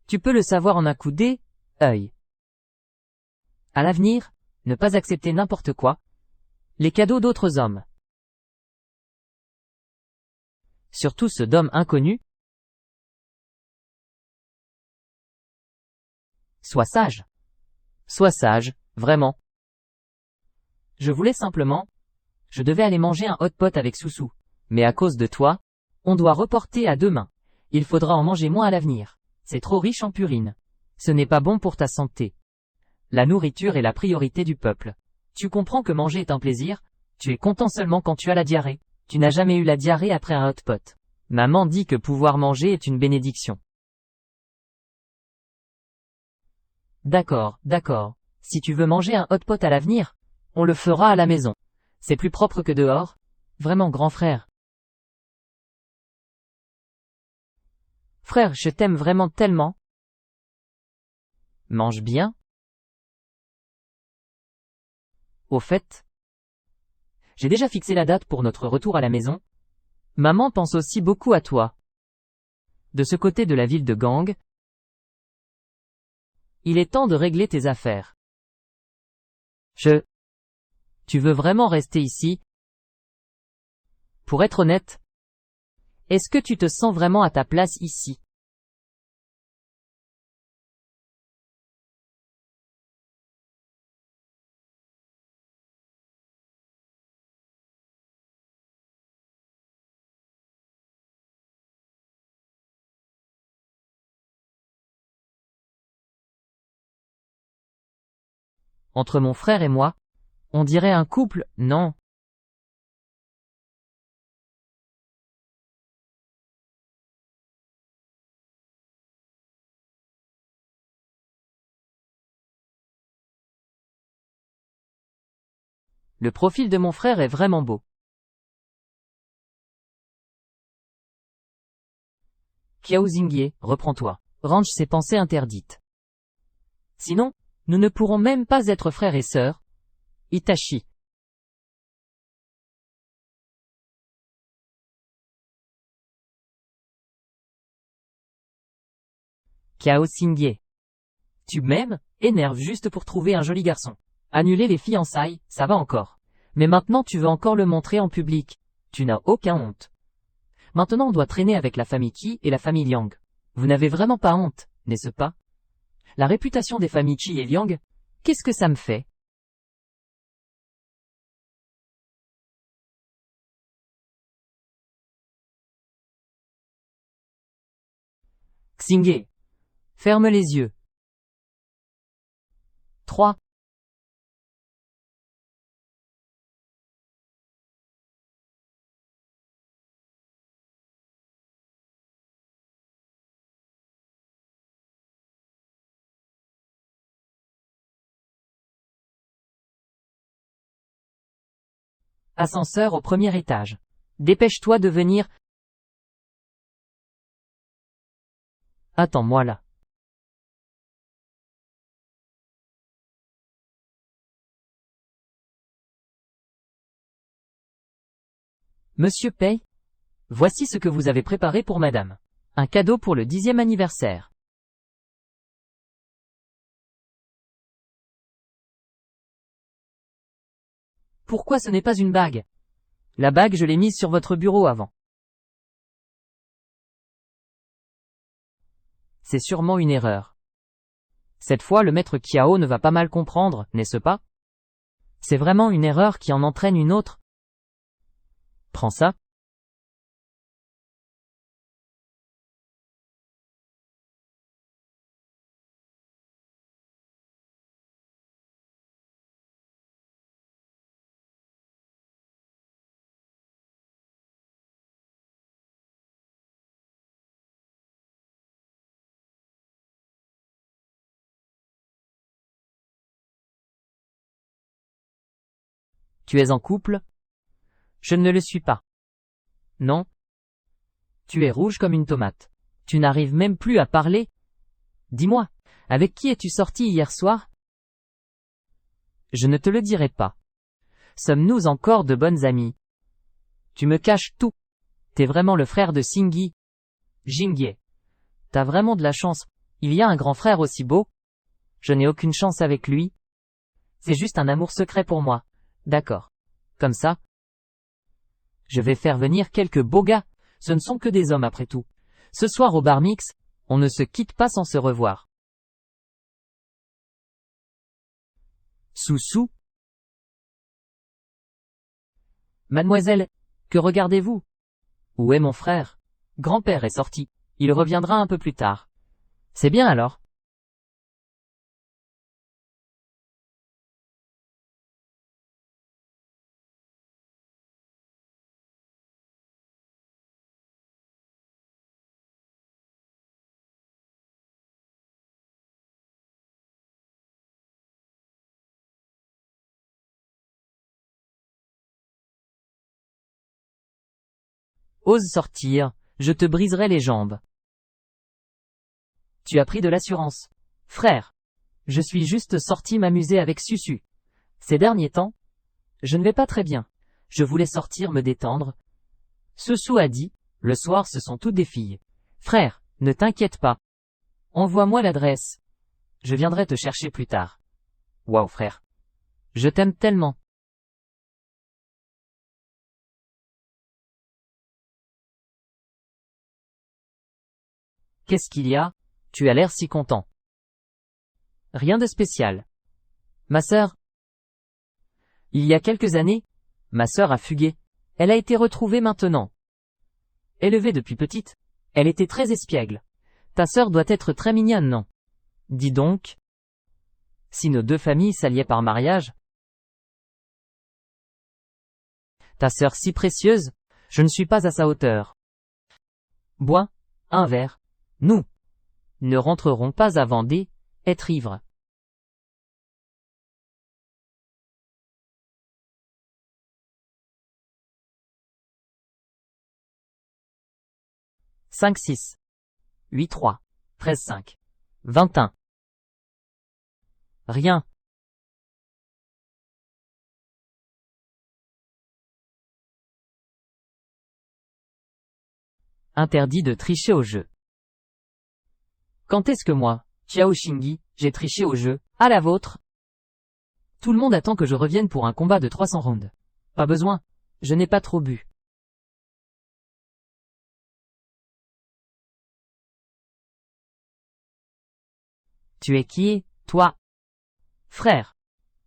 tu peux le savoir en un coup d'œil. À l'avenir, ne pas accepter n'importe quoi. Les cadeaux d'autres hommes. Surtout ceux d'hommes inconnus. Sois sage. Sois sage, vraiment. Je voulais simplement. Je devais aller manger un hot pot avec Soussou. Mais à cause de toi, on doit reporter à demain. Il faudra en manger moins à l'avenir. C'est trop riche en purine. Ce n'est pas bon pour ta santé. La nourriture est la priorité du peuple. Tu comprends que manger est un plaisir, tu es content seulement quand tu as la diarrhée. Tu n'as jamais eu la diarrhée après un hot pot. Maman dit que pouvoir manger est une bénédiction. D'accord, d'accord. Si tu veux manger un hot pot à l'avenir, on le fera à la maison. C'est plus propre que dehors. Vraiment, grand frère. Frère, je t'aime vraiment tellement. Mange bien. Au fait, j'ai déjà fixé la date pour notre retour à la maison. Maman pense aussi beaucoup à toi. De ce côté de la ville de Gang, il est temps de régler tes affaires. Tu veux vraiment rester ici? Pour être honnête, est-ce que tu te sens vraiment à ta place ici? Entre mon frère et moi, on dirait un couple, non? Le profil de mon frère est vraiment beau. Kiao Xingye, reprends-toi. Range ses pensées interdites. Sinon, nous ne pourrons même pas être frères et sœurs. Itachi. Kiao Xingye. Tu m'aimes, énerve juste pour trouver un joli garçon. Annuler les fiançailles, ça va encore. Mais maintenant tu veux encore le montrer en public. Tu n'as aucun honte. Maintenant on doit traîner avec la famille Qi et la famille Liang. Vous n'avez vraiment pas honte, n'est-ce pas? La réputation des familles Qi et Liang, qu'est-ce que ça me fait? Xingye. Ferme les yeux. 3. Ascenseur au premier étage. Dépêche-toi de venir. Attends-moi là. Monsieur Pei, voici ce que vous avez préparé pour madame. Un cadeau pour le 10e anniversaire. Pourquoi ce n'est pas une bague? La bague, je l'ai mise sur votre bureau avant. C'est sûrement une erreur. Cette fois, le maître Kiao ne va pas mal comprendre, n'est-ce pas? C'est vraiment une erreur qui en entraîne une autre. Prends ça. Tu es en couple? Je ne le suis pas. Non? Tu es rouge comme une tomate. Tu n'arrives même plus à parler? Dis-moi, avec qui es-tu sorti hier soir? Je ne te le dirai pas. Sommes-nous encore de bonnes amies? Tu me caches tout. T'es vraiment le frère de Singyi. Jingye. T'as vraiment de la chance. Il y a un grand frère aussi beau? Je n'ai aucune chance avec lui. C'est juste un amour secret pour moi. D'accord. Comme ça? Je vais faire venir quelques beaux gars. Ce ne sont que des hommes après tout. Ce soir au bar mix, on ne se quitte pas sans se revoir. Soussou? Mademoiselle, que regardez-vous? Où est mon frère? Grand-père est sorti. Il reviendra un peu plus tard. C'est bien alors. Ose sortir, je te briserai les jambes. Tu as pris de l'assurance. Frère, je suis juste sorti m'amuser avec Susu. Ces derniers temps, je ne vais pas très bien. Je voulais sortir me détendre. Susu a dit, le soir ce sont toutes des filles. Frère, ne t'inquiète pas. Envoie-moi l'adresse. Je viendrai te chercher plus tard. Waouh frère. Je t'aime tellement. Qu'est-ce qu'il y a? Tu as l'air si content. Rien de spécial. Ma sœur? Il y a quelques années, ma sœur a fugué. Elle a été retrouvée maintenant. Élevée depuis petite, elle était très espiègle. Ta sœur doit être très mignonne, non? Dis donc. Si nos deux familles s'alliaient par mariage. Ta sœur si précieuse, je ne suis pas à sa hauteur. Bois, un verre. Nous ne rentrerons pas à Vendée, être ivres. Cinq six, huit trois, 13-5, 21. Rien. Interdit de tricher au jeu. Quand est-ce que moi, Xiao Xingyi, j'ai triché au jeu? À la vôtre? Tout le monde attend que je revienne pour un combat de 300 rounds. Pas besoin. Je n'ai pas trop bu. Tu es qui, toi? Frère.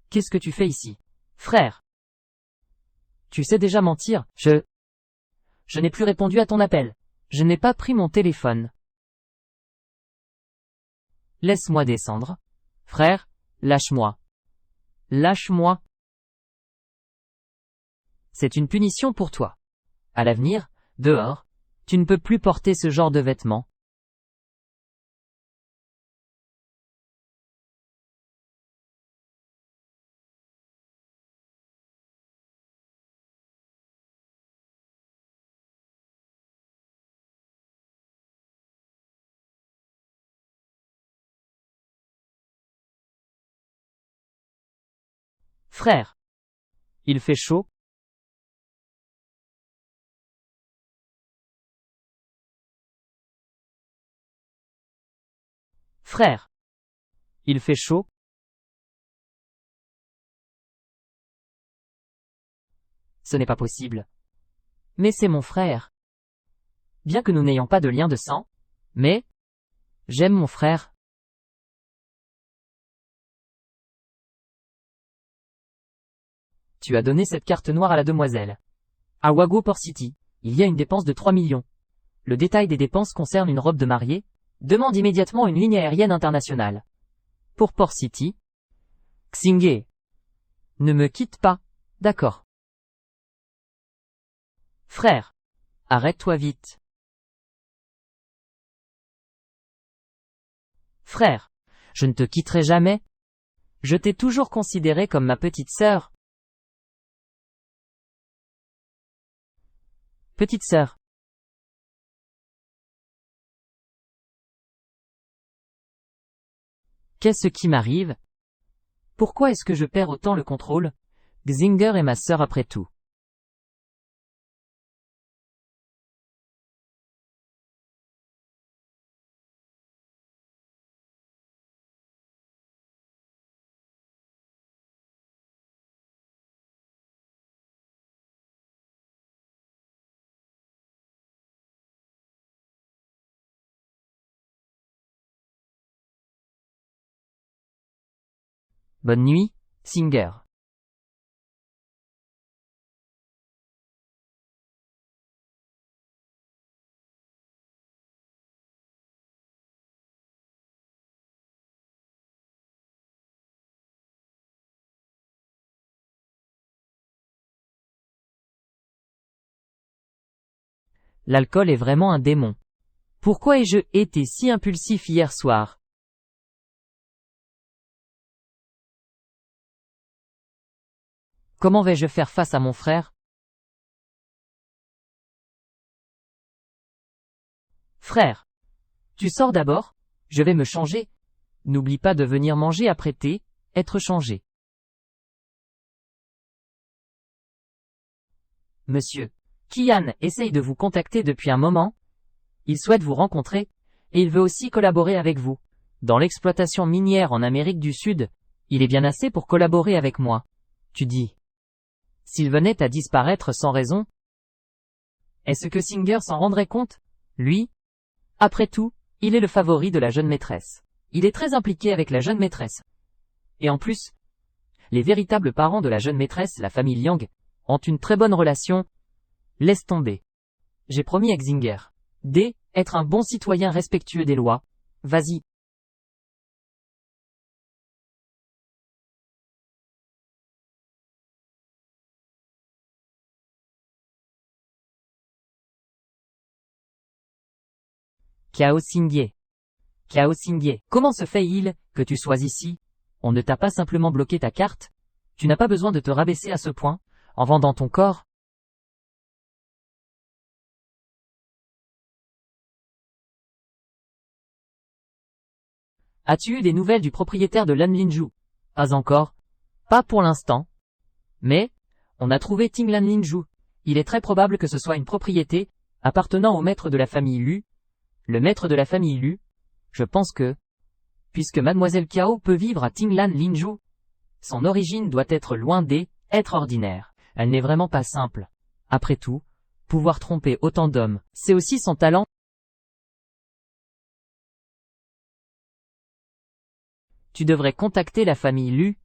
Qu'est-ce que tu fais ici? Frère. Tu sais déjà mentir, Je n'ai plus répondu à ton appel. Je n'ai pas pris mon téléphone. Laisse-moi descendre. Frère, lâche-moi. Lâche-moi. C'est une punition pour toi. À l'avenir, dehors, tu ne peux plus porter ce genre de vêtements. Frère. Il fait chaud? Frère. Il fait chaud? Ce n'est pas possible. Mais c'est mon frère. Bien que nous n'ayons pas de lien de sang, mais j'aime mon frère. Tu as donné cette carte noire à la demoiselle. À Wago Port City, il y a une dépense de 3 millions. Le détail des dépenses concerne une robe de mariée. Demande immédiatement une ligne aérienne internationale. Pour Port City. Xingye. Ne me quitte pas, d'accord. Frère. Arrête-toi vite. Frère. Je ne te quitterai jamais. Je t'ai toujours considéré comme ma petite sœur. Petite sœur. Qu'est-ce qui m'arrive? Pourquoi est-ce que je perds autant le contrôle? Xinger est ma sœur après tout. Bonne nuit, Singer. L'alcool est vraiment un démon. Pourquoi ai-je été si impulsif hier soir? Comment vais-je faire face à mon frère? Frère. Tu sors d'abord? Je vais me changer. N'oublie pas de venir manger après thé, être changé. Monsieur. Kian essaye de vous contacter depuis un moment. Il souhaite vous rencontrer, et il veut aussi collaborer avec vous. Dans l'exploitation minière en Amérique du Sud, il est bien assez pour collaborer avec moi. Tu dis. S'il venait à disparaître sans raison, est-ce que Singer s'en rendrait compte? Lui? Après tout, il est le favori de la jeune maîtresse. Il est très impliqué avec la jeune maîtresse. Et en plus, les véritables parents de la jeune maîtresse, la famille Liang, ont une très bonne relation. Laisse tomber. J'ai promis à Xinger. D. Être un bon citoyen respectueux des lois. Vas-y. Kiao Xingye. Kiao Xingye. Comment se fait-il que tu sois ici? On ne t'a pas simplement bloqué ta carte? Tu n'as pas besoin de te rabaisser à ce point, en vendant ton corps? As-tu eu des nouvelles du propriétaire de Lanlinju? Pas encore. Pas pour l'instant. Mais, on a trouvé Ting Lanlinju. Il est très probable que ce soit une propriété, appartenant au maître de la famille Lu. Le maître de la famille Lu. Je pense que, puisque Mademoiselle Kiao peut vivre à Tinglan Linju, son origine doit être loin des être ordinaire. Elle n'est vraiment pas simple. Après tout, pouvoir tromper autant d'hommes, c'est aussi son talent. Tu devrais contacter la famille Lu.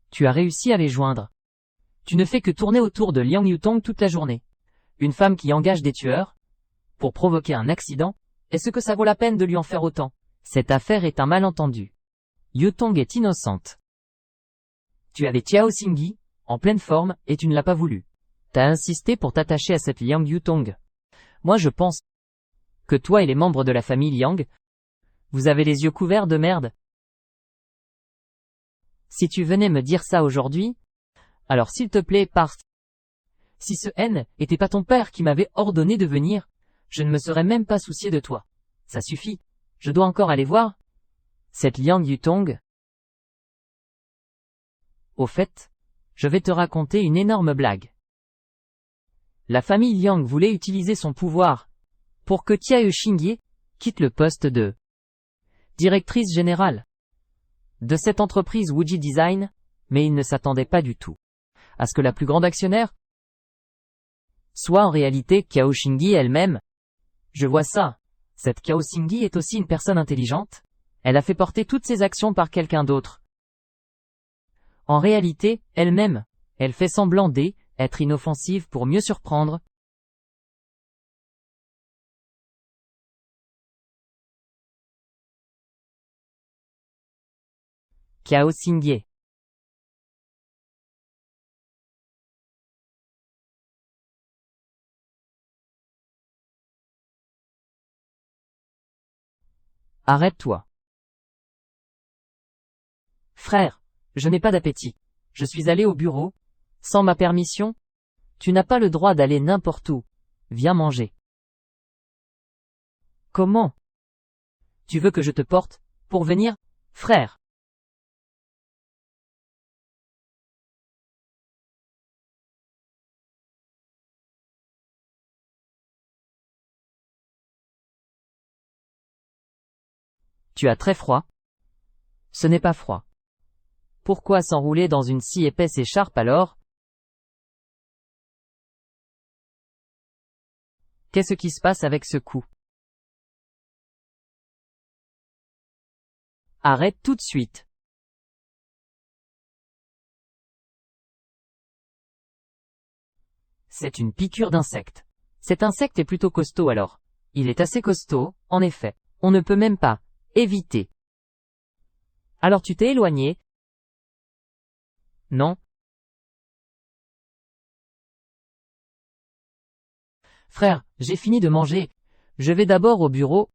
Tu as réussi à les joindre. Tu ne fais que tourner autour de Liang Yutong toute la journée. Une femme qui engage des tueurs pour provoquer un accident, est-ce que ça vaut la peine de lui en faire autant? Cette affaire est un malentendu. Yutong est innocente. Tu avais Chiao Xingyi, en pleine forme, et tu ne l'as pas voulu. T'as insisté pour t'attacher à cette Liang Yutong. Moi je pense que toi et les membres de la famille Liang, vous avez les yeux couverts de merde. Si tu venais me dire ça aujourd'hui, alors s'il te plaît parte. Si ce N était pas ton père qui m'avait ordonné de venir, je ne me serais même pas soucié de toi. Ça suffit, je dois encore aller voir cette Liang Yutong. Au fait, je vais te raconter une énorme blague. La famille Liang voulait utiliser son pouvoir pour que Tia Xingye quitte le poste de directrice générale de cette entreprise Wuji Design, mais il ne s'attendait pas du tout à ce que la plus grande actionnaire soit en réalité Cao Xingyi elle-même. Je vois ça. Cette Cao Xingyi est aussi une personne intelligente. Elle a fait porter toutes ses actions par quelqu'un d'autre. En réalité, elle-même, elle fait semblant d'être inoffensive pour mieux surprendre. Cao Xingyi. Arrête-toi. Frère, je n'ai pas d'appétit. Je suis allé au bureau. Sans ma permission, tu n'as pas le droit d'aller n'importe où. Viens manger. Comment? Tu veux que je te porte pour venir, frère? Tu as très froid? Ce n'est pas froid. Pourquoi s'enrouler dans une si épaisse écharpe alors? Qu'est-ce qui se passe avec ce coup? Arrête tout de suite. C'est une piqûre d'insecte. Cet insecte est plutôt costaud alors. Il est assez costaud, en effet. On ne peut même pas éviter. Alors tu t'es éloigné? Non. Frère, j'ai fini de manger. Je vais d'abord au bureau.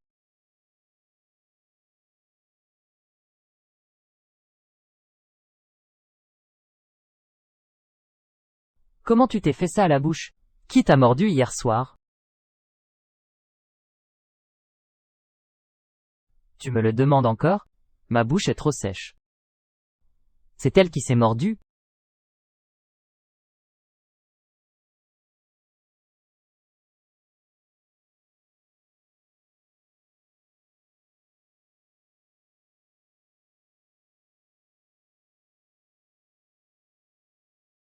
Comment tu t'es fait ça à la bouche? Qui t'a mordu hier soir? Tu me le demandes encore? Ma bouche est trop sèche. C'est elle qui s'est mordue?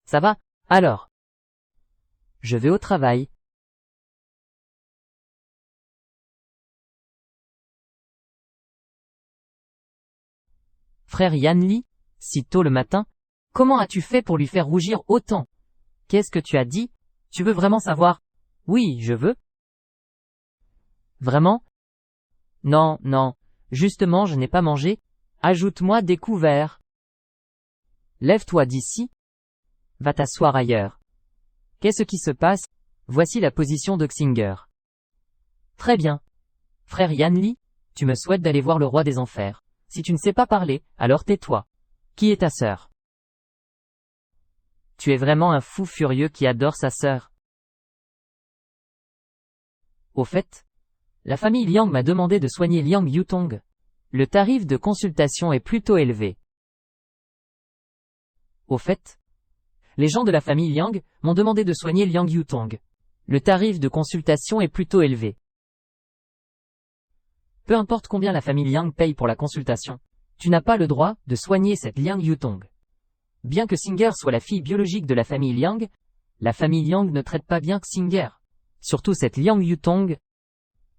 Ça va? Alors. Je vais au travail. Frère Yanli, si tôt le matin, comment as-tu fait pour lui faire rougir autant? Qu'est-ce que tu as dit? Tu veux vraiment savoir? Oui, je veux. Vraiment? Non, non. Justement, je n'ai pas mangé. Ajoute-moi des couverts. Lève-toi d'ici. Va t'asseoir ailleurs. Qu'est-ce qui se passe? Voici la position de Xinger. Très bien. Frère Yanli, tu me souhaites d'aller voir le roi des enfers. Si tu ne sais pas parler, alors tais-toi. Qui est ta sœur? Tu es vraiment un fou furieux qui adore sa sœur. Au fait, la famille Liang m'a demandé de soigner Liang Yutong. Le tarif de consultation est plutôt élevé. Au fait, les gens de la famille Liang m'ont demandé de soigner Liang Yutong. Le tarif de consultation est plutôt élevé. Peu importe combien la famille Liang paye pour la consultation, tu n'as pas le droit de soigner cette Liang Yutong. Bien que Xinger soit la fille biologique de la famille Liang, la famille Liang ne traite pas bien Xinger. Surtout cette Liang Yutong.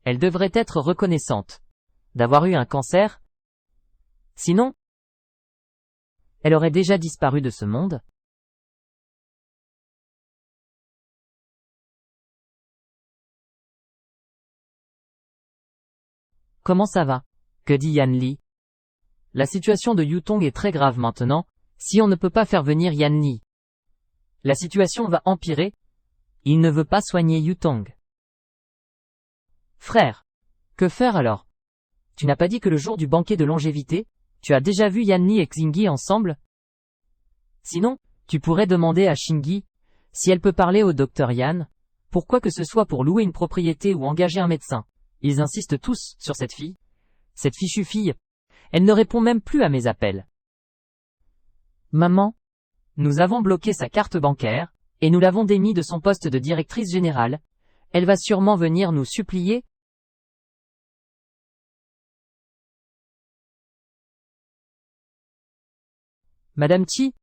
Elle devrait être reconnaissante d'avoir eu un cancer. Sinon, elle aurait déjà disparu de ce monde. Comment ça va? Que dit Yanli? La situation de Yutong est très grave maintenant, si on ne peut pas faire venir Yanli. La situation va empirer. Il ne veut pas soigner Yutong. Frère, que faire alors? Tu n'as pas dit que le jour du banquet de longévité, tu as déjà vu Yanli et Xingyi ensemble? Sinon, tu pourrais demander à Xingyi si elle peut parler au docteur Yan, pourquoi que ce soit pour louer une propriété ou engager un médecin. Ils insistent tous sur cette fille. Cette fichue fille. Elle ne répond même plus à mes appels. Maman, Nous avons bloqué sa carte bancaire, et nous l'avons démis de son poste de directrice générale. Elle va sûrement venir nous supplier. Madame Chi?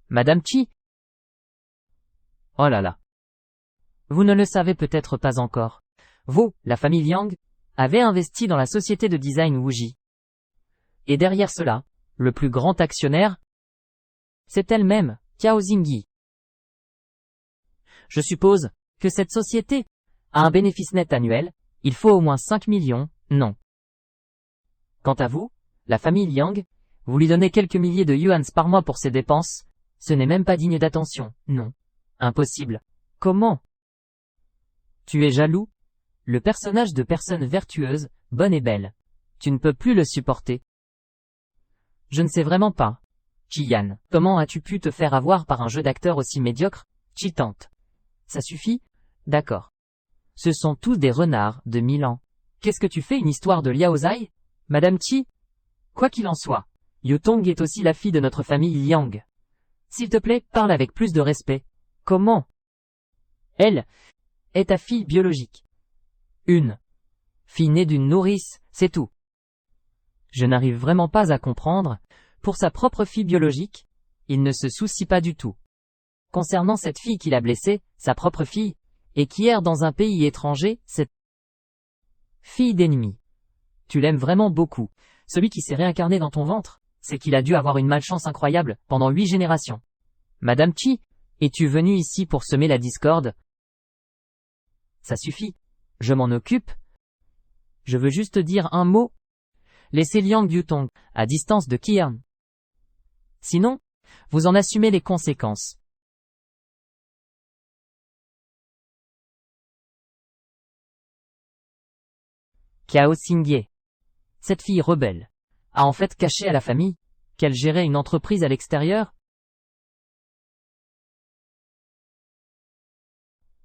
Madame Chi? Oh là là. Vous ne le savez peut-être pas encore. Vous, la famille Liang, avez investi dans la société de design Wuji. Et derrière cela, le plus grand actionnaire, c'est elle-même, Qiao Xingyi. Je suppose que cette société a un bénéfice net annuel, il faut au moins 5 millions, non. Quant à vous, la famille Liang, vous lui donnez quelques milliers de yuans par mois pour ses dépenses, ce n'est même pas digne d'attention, non. Impossible. Comment? Tu es jaloux? Le personnage de personne vertueuse, bonne et belle. Tu ne peux plus le supporter. Je ne sais vraiment pas. Qian, comment as-tu pu te faire avoir par un jeu d'acteur aussi médiocre? Qi tente. Ça suffit? D'accord. Ce sont tous des renards de 1000 ans. Qu'est-ce que tu fais, une histoire de Liao Zai? Madame Qi? Quoi qu'il en soit, Yutong est aussi la fille de notre famille Liang. S'il te plaît, parle avec plus de respect. Comment? Elle est ta fille biologique. Une fille née d'une nourrice, c'est tout. Je n'arrive vraiment pas à comprendre. Pour sa propre fille biologique, il ne se soucie pas du tout. Concernant cette fille qu'il a blessée, sa propre fille, et qui erre dans un pays étranger, cette fille d'ennemi. Tu l'aimes vraiment beaucoup. Celui qui s'est réincarné dans ton ventre, c'est qu'il a dû avoir une malchance incroyable pendant 8 générations. Madame Qi, es-tu venue ici pour semer la discorde? Ça suffit. Je m'en occupe. Je veux juste dire un mot. Laissez Liang Yutong à distance de Qian. Sinon, vous en assumez les conséquences. Qiao Xingye. Cette fille rebelle a en fait caché à la famille qu'elle gérait une entreprise à l'extérieur.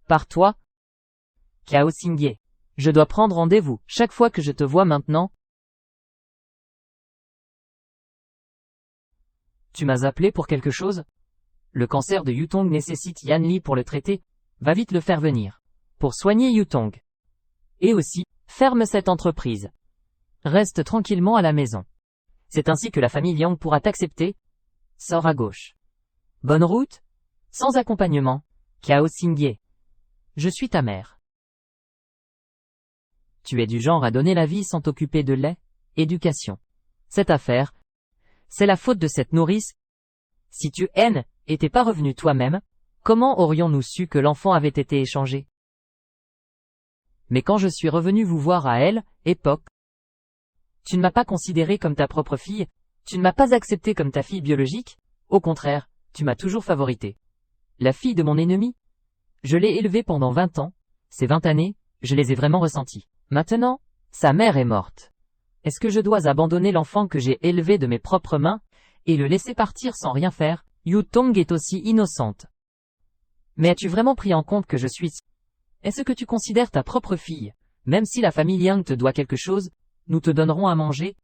Par toi, Qiao Xingye. Je dois prendre rendez-vous chaque fois que je te vois maintenant. Tu m'as appelé pour quelque chose? Le cancer de Yutong nécessite Yan Li pour le traiter. Va vite le faire venir. Pour soigner Yutong. Et aussi, ferme cette entreprise. Reste tranquillement à la maison. C'est ainsi que la famille Liang pourra t'accepter. Sors à gauche. Bonne route. Sans accompagnement. Qiao Xingye. Je suis ta mère. Tu es du genre à donner la vie sans t'occuper de l'éducation. Cette affaire, c'est la faute de cette nourrice. Si tu n'étais pas revenu toi-même, comment aurions-nous su que l'enfant avait été échangé? Mais quand je suis revenu vous voir à elle, époque, tu ne m'as pas considéré comme ta propre fille, tu ne m'as pas accepté comme ta fille biologique, au contraire, tu m'as toujours favorité. La fille de mon ennemi? Je l'ai élevée pendant 20 ans, ces 20 années, je les ai vraiment ressenties. Maintenant, sa mère est morte. Est-ce que je dois abandonner l'enfant que j'ai élevé de mes propres mains, et le laisser partir sans rien faire? Yutong est aussi innocente. Mais as-tu vraiment pris en compte que je suis... Est-ce que tu considères ta propre fille? Même si la famille Liang te doit quelque chose, nous te donnerons à manger,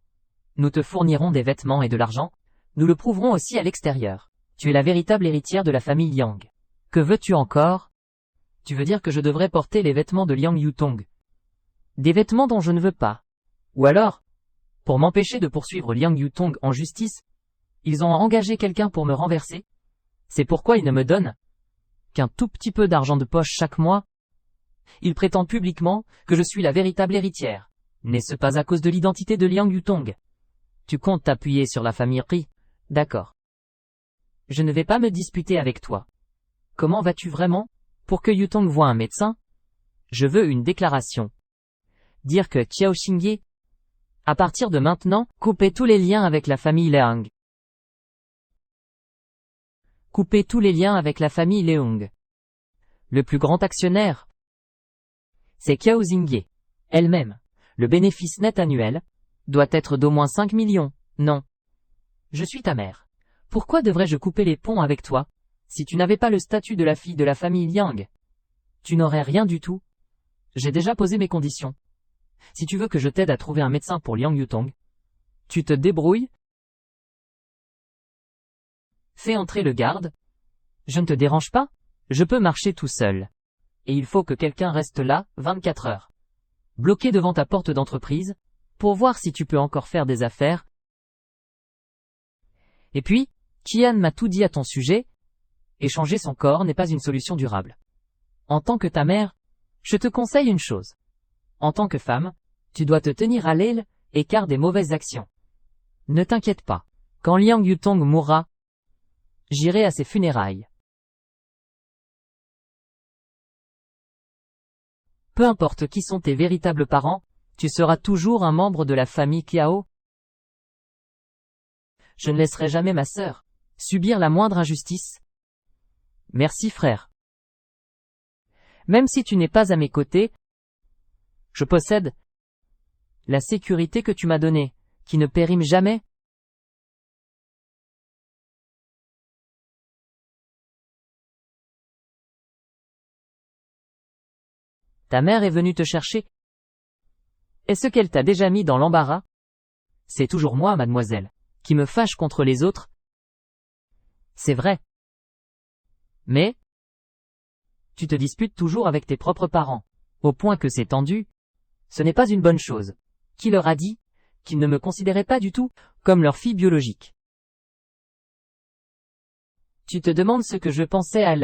nous te fournirons des vêtements et de l'argent, nous le prouverons aussi à l'extérieur. Tu es la véritable héritière de la famille Liang. Que veux-tu encore? Tu veux dire que je devrais porter les vêtements de Liang Yutong? Des vêtements dont je ne veux pas. Ou alors, pour m'empêcher de poursuivre Liang Yutong en justice, ils ont engagé quelqu'un pour me renverser. C'est pourquoi ils ne me donnent qu'un tout petit peu d'argent de poche chaque mois. Ils prétendent publiquement que je suis la véritable héritière. N'est-ce pas à cause de l'identité de Liang Yutong? Tu comptes t'appuyer sur la famille Ri? D'accord. Je ne vais pas me disputer avec toi. Comment vas-tu vraiment? Pour que Yutong voie un médecin? Je veux une déclaration. Dire que Qiao Xingye, à partir de maintenant, coupez tous les liens avec la famille Liang. Coupez tous les liens avec la famille Leung. Le plus grand actionnaire, c'est Qiao Xingye. Elle-même. Le bénéfice net annuel doit être d'au moins 5 millions. Non. Je suis ta mère. Pourquoi devrais-je couper les ponts avec toi, si tu n'avais pas le statut de la fille de la famille Liang? Tu n'aurais rien du tout. J'ai déjà posé mes conditions. Si tu veux que je t'aide à trouver un médecin pour Liang Yutong, tu te débrouilles, Fais entrer le garde. Je ne te dérange pas? Je peux marcher tout seul. Et il faut que quelqu'un reste là, 24 heures. Bloqué devant ta porte d'entreprise, pour voir si tu peux encore faire des affaires. Et puis, Kian m'a tout dit à ton sujet, et changer son corps n'est pas une solution durable. En tant que ta mère, je te conseille une chose. En tant que femme, tu dois te tenir à l'écart des mauvaises actions. Ne t'inquiète pas. Quand Liang Yutong mourra, j'irai à ses funérailles. Peu importe qui sont tes véritables parents, tu seras toujours un membre de la famille Kiao. Je ne laisserai jamais ma sœur subir la moindre injustice. Merci frère. Même si tu n'es pas à mes côtés, je possède la sécurité que tu m'as donnée, qui ne périme jamais. Ta mère est venue te chercher. Est-ce qu'elle t'a déjà mis dans l'embarras? C'est toujours moi, mademoiselle, qui me fâche contre les autres. C'est vrai. Mais tu te disputes toujours avec tes propres parents, au point que c'est tendu. Ce n'est pas une bonne chose. Qui leur a dit qu'ils ne me considéraient pas du tout comme leur fille biologique? Tu te demandes ce que je pensais à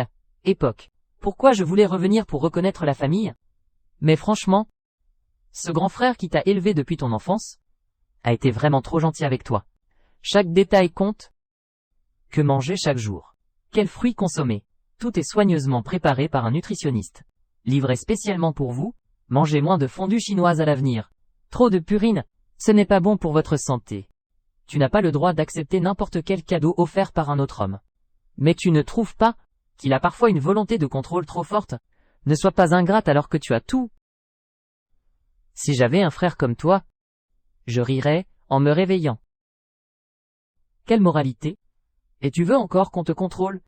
l'époque. Pourquoi je voulais revenir pour reconnaître la famille? Mais franchement, ce grand frère qui t'a élevé depuis ton enfance a été vraiment trop gentil avec toi. Chaque détail compte. Que manger chaque jour? Quels fruits consommer? Tout est soigneusement préparé par un nutritionniste. Livré spécialement pour vous, mangez moins de fondue chinoise à l'avenir. Trop de purine, ce n'est pas bon pour votre santé. Tu n'as pas le droit d'accepter n'importe quel cadeau offert par un autre homme. Mais tu ne trouves pas qu'il a parfois une volonté de contrôle trop forte? Ne sois pas ingrate alors que tu as tout. Si j'avais un frère comme toi, je rirais en me réveillant. Quelle moralité? Et tu veux encore qu'on te contrôle?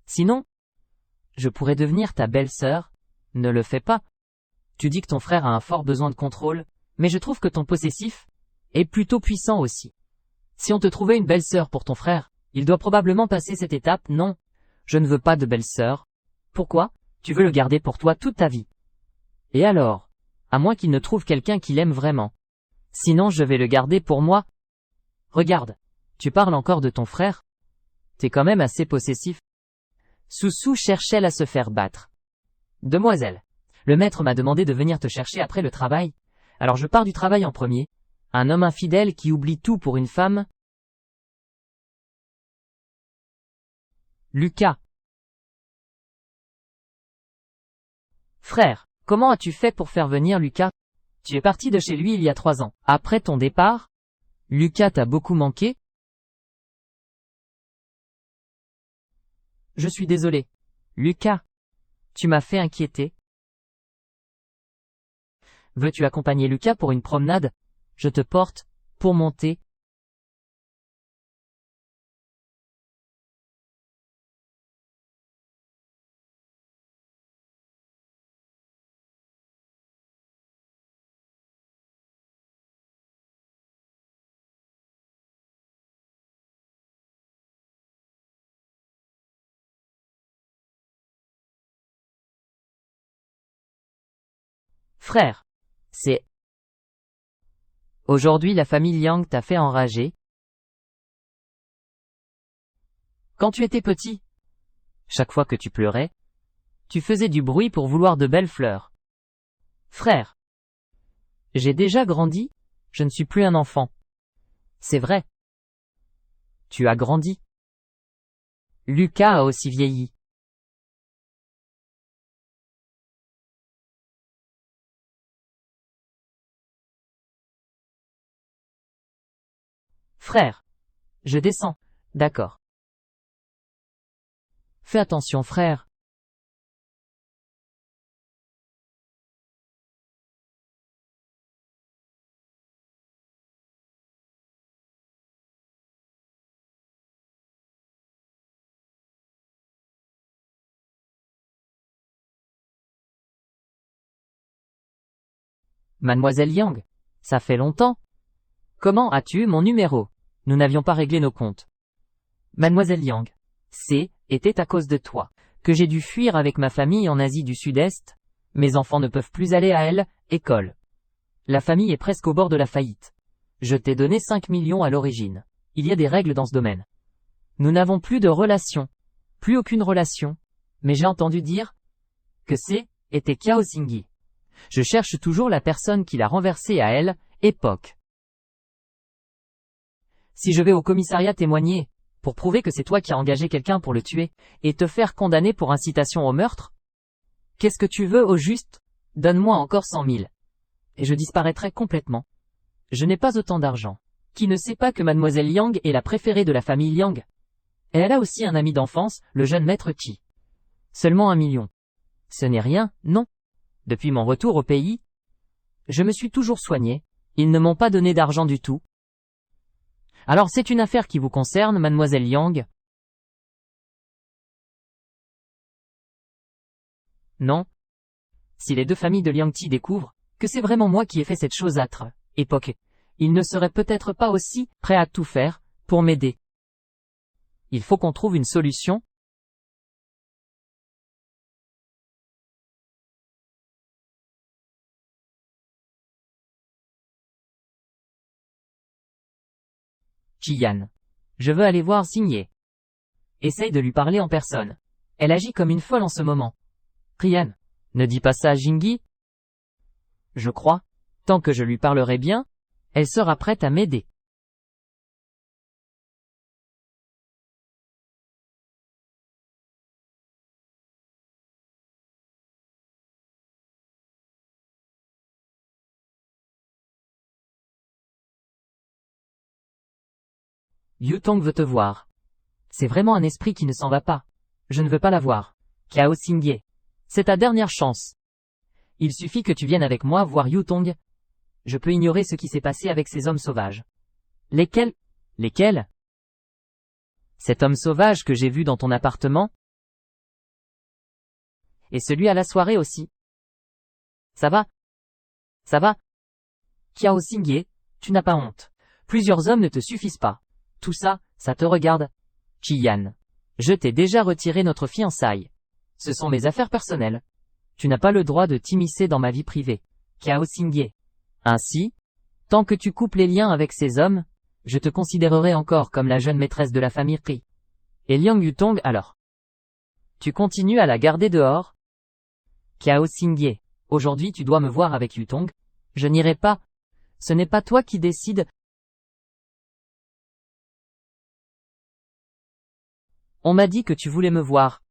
Sinon, je pourrais devenir ta belle-sœur. Ne le fais pas. Tu dis que ton frère a un fort besoin de contrôle, mais je trouve que ton possessif est plutôt puissant aussi. Si on te trouvait une belle-sœur pour ton frère, il doit probablement passer cette étape. Non, je ne veux pas de belle-sœur. Pourquoi? Tu veux le garder pour toi toute ta vie. Et alors? À moins qu'il ne trouve quelqu'un qui l'aime vraiment. Sinon je vais le garder pour moi. Regarde, tu parles encore de ton frère? T'es quand même assez possessif. Soussou cherchait à se faire battre. Demoiselle, le maître m'a demandé de venir te chercher après le travail, alors je pars du travail en premier. Un homme infidèle qui oublie tout pour une femme. Lucas. Frère, comment as-tu fait pour faire venir Lucas? Tu es parti de chez lui il y a 3 ans. Après ton départ, Lucas t'a beaucoup manqué? Je suis désolé. Lucas, tu m'as fait inquiéter. Veux-tu accompagner Lucas pour une promenade? Je te porte, pour monter. Frère, c'est... Aujourd'hui la famille Liang t'a fait enrager. Quand tu étais petit, chaque fois que tu pleurais, tu faisais du bruit pour vouloir de belles fleurs. Frère, j'ai déjà grandi, je ne suis plus un enfant. C'est vrai. Tu as grandi. Lucas a aussi vieilli. Frère, je descends. D'accord. Fais attention frère. Mademoiselle Yang, ça fait longtemps. Comment as-tu mon numéro? Nous n'avions pas réglé nos comptes. Mademoiselle Liang, était à cause de toi que j'ai dû fuir avec ma famille en Asie du Sud-Est. Mes enfants ne peuvent plus aller à l'école. La famille est presque au bord de la faillite. Je t'ai donné 5 millions à l'origine. Il y a des règles dans ce domaine. Nous n'avons plus de relation. Plus aucune relation. Mais j'ai entendu dire que était Kiao Xingyi. Je cherche toujours la personne qui l'a renversé à époque. Si je vais au commissariat témoigner, pour prouver que c'est toi qui as engagé quelqu'un pour le tuer, et te faire condamner pour incitation au meurtre? Qu'est-ce que tu veux au juste? Donne-moi encore 100 000. Et je disparaîtrai complètement. Je n'ai pas autant d'argent. Qui ne sait pas que Mademoiselle Liang est la préférée de la famille Liang? Et elle a aussi un ami d'enfance, le jeune maître Qi. Seulement 1 million. Ce n'est rien, non. Depuis mon retour au pays, je me suis toujours soigné. Ils ne m'ont pas donné d'argent du tout. Alors c'est une affaire qui vous concerne, Mademoiselle Liang? Non. Si les deux familles de Liangti découvrent que c'est vraiment moi qui ai fait cette chose âtre, époque, ils ne seraient peut-être pas aussi prêts à tout faire pour m'aider. Il faut qu'on trouve une solution. Qian. Je veux aller voir Xingye. Essaye de lui parler en personne. Elle agit comme une folle en ce moment. Qian. Ne dis pas ça à Xingyi. Je crois, tant que je lui parlerai bien, elle sera prête à m'aider. Yutong veut te voir. C'est vraiment un esprit qui ne s'en va pas. Je ne veux pas la voir. Kiao Xingye. C'est ta dernière chance. Il suffit que tu viennes avec moi voir Yutong. Je peux ignorer ce qui s'est passé avec ces hommes sauvages. Lesquels? Lesquels? Cet homme sauvage que j'ai vu dans ton appartement? Et celui à la soirée aussi. Ça va? Ça va? Kiao Xingye, tu n'as pas honte. Plusieurs hommes ne te suffisent pas. Tout ça, ça te regarde. Qian. Je t'ai déjà retiré notre fiançailles. Ce sont mes affaires personnelles. Tu n'as pas le droit de t'immiscer dans ma vie privée. Kiao Xingye. Ainsi, tant que tu coupes les liens avec ces hommes, je te considérerai encore comme la jeune maîtresse de la famille Qi. Et Liang Yutong alors? Tu continues à la garder dehors? Kiao Xingye. Aujourd'hui tu dois me voir avec Yutong. Je n'irai pas. Ce n'est pas toi qui décides. On m'a dit que tu voulais me voir.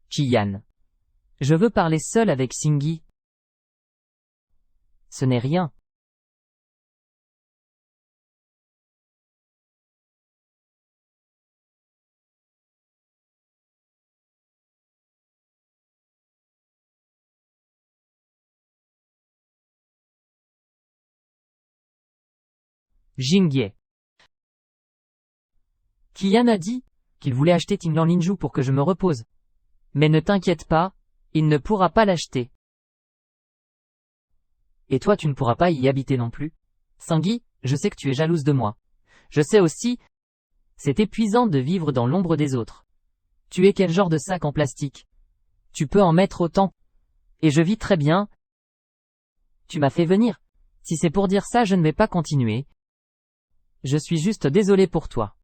Qian. Je veux parler seul avec Xingyi. Ce n'est rien. Xingye. Qian a dit qu'il voulait acheter Tinglan Linju pour que je me repose. Mais ne t'inquiète pas, il ne pourra pas l'acheter. Et toi tu ne pourras pas y habiter non plus. Xingyi, je sais que tu es jalouse de moi. Je sais aussi, c'est épuisant de vivre dans l'ombre des autres. Tu es quel genre de sac en plastique? Tu peux en mettre autant. Et je vis très bien. Tu m'as fait venir. Si c'est pour dire ça, je ne vais pas continuer. Je suis juste désolé pour toi.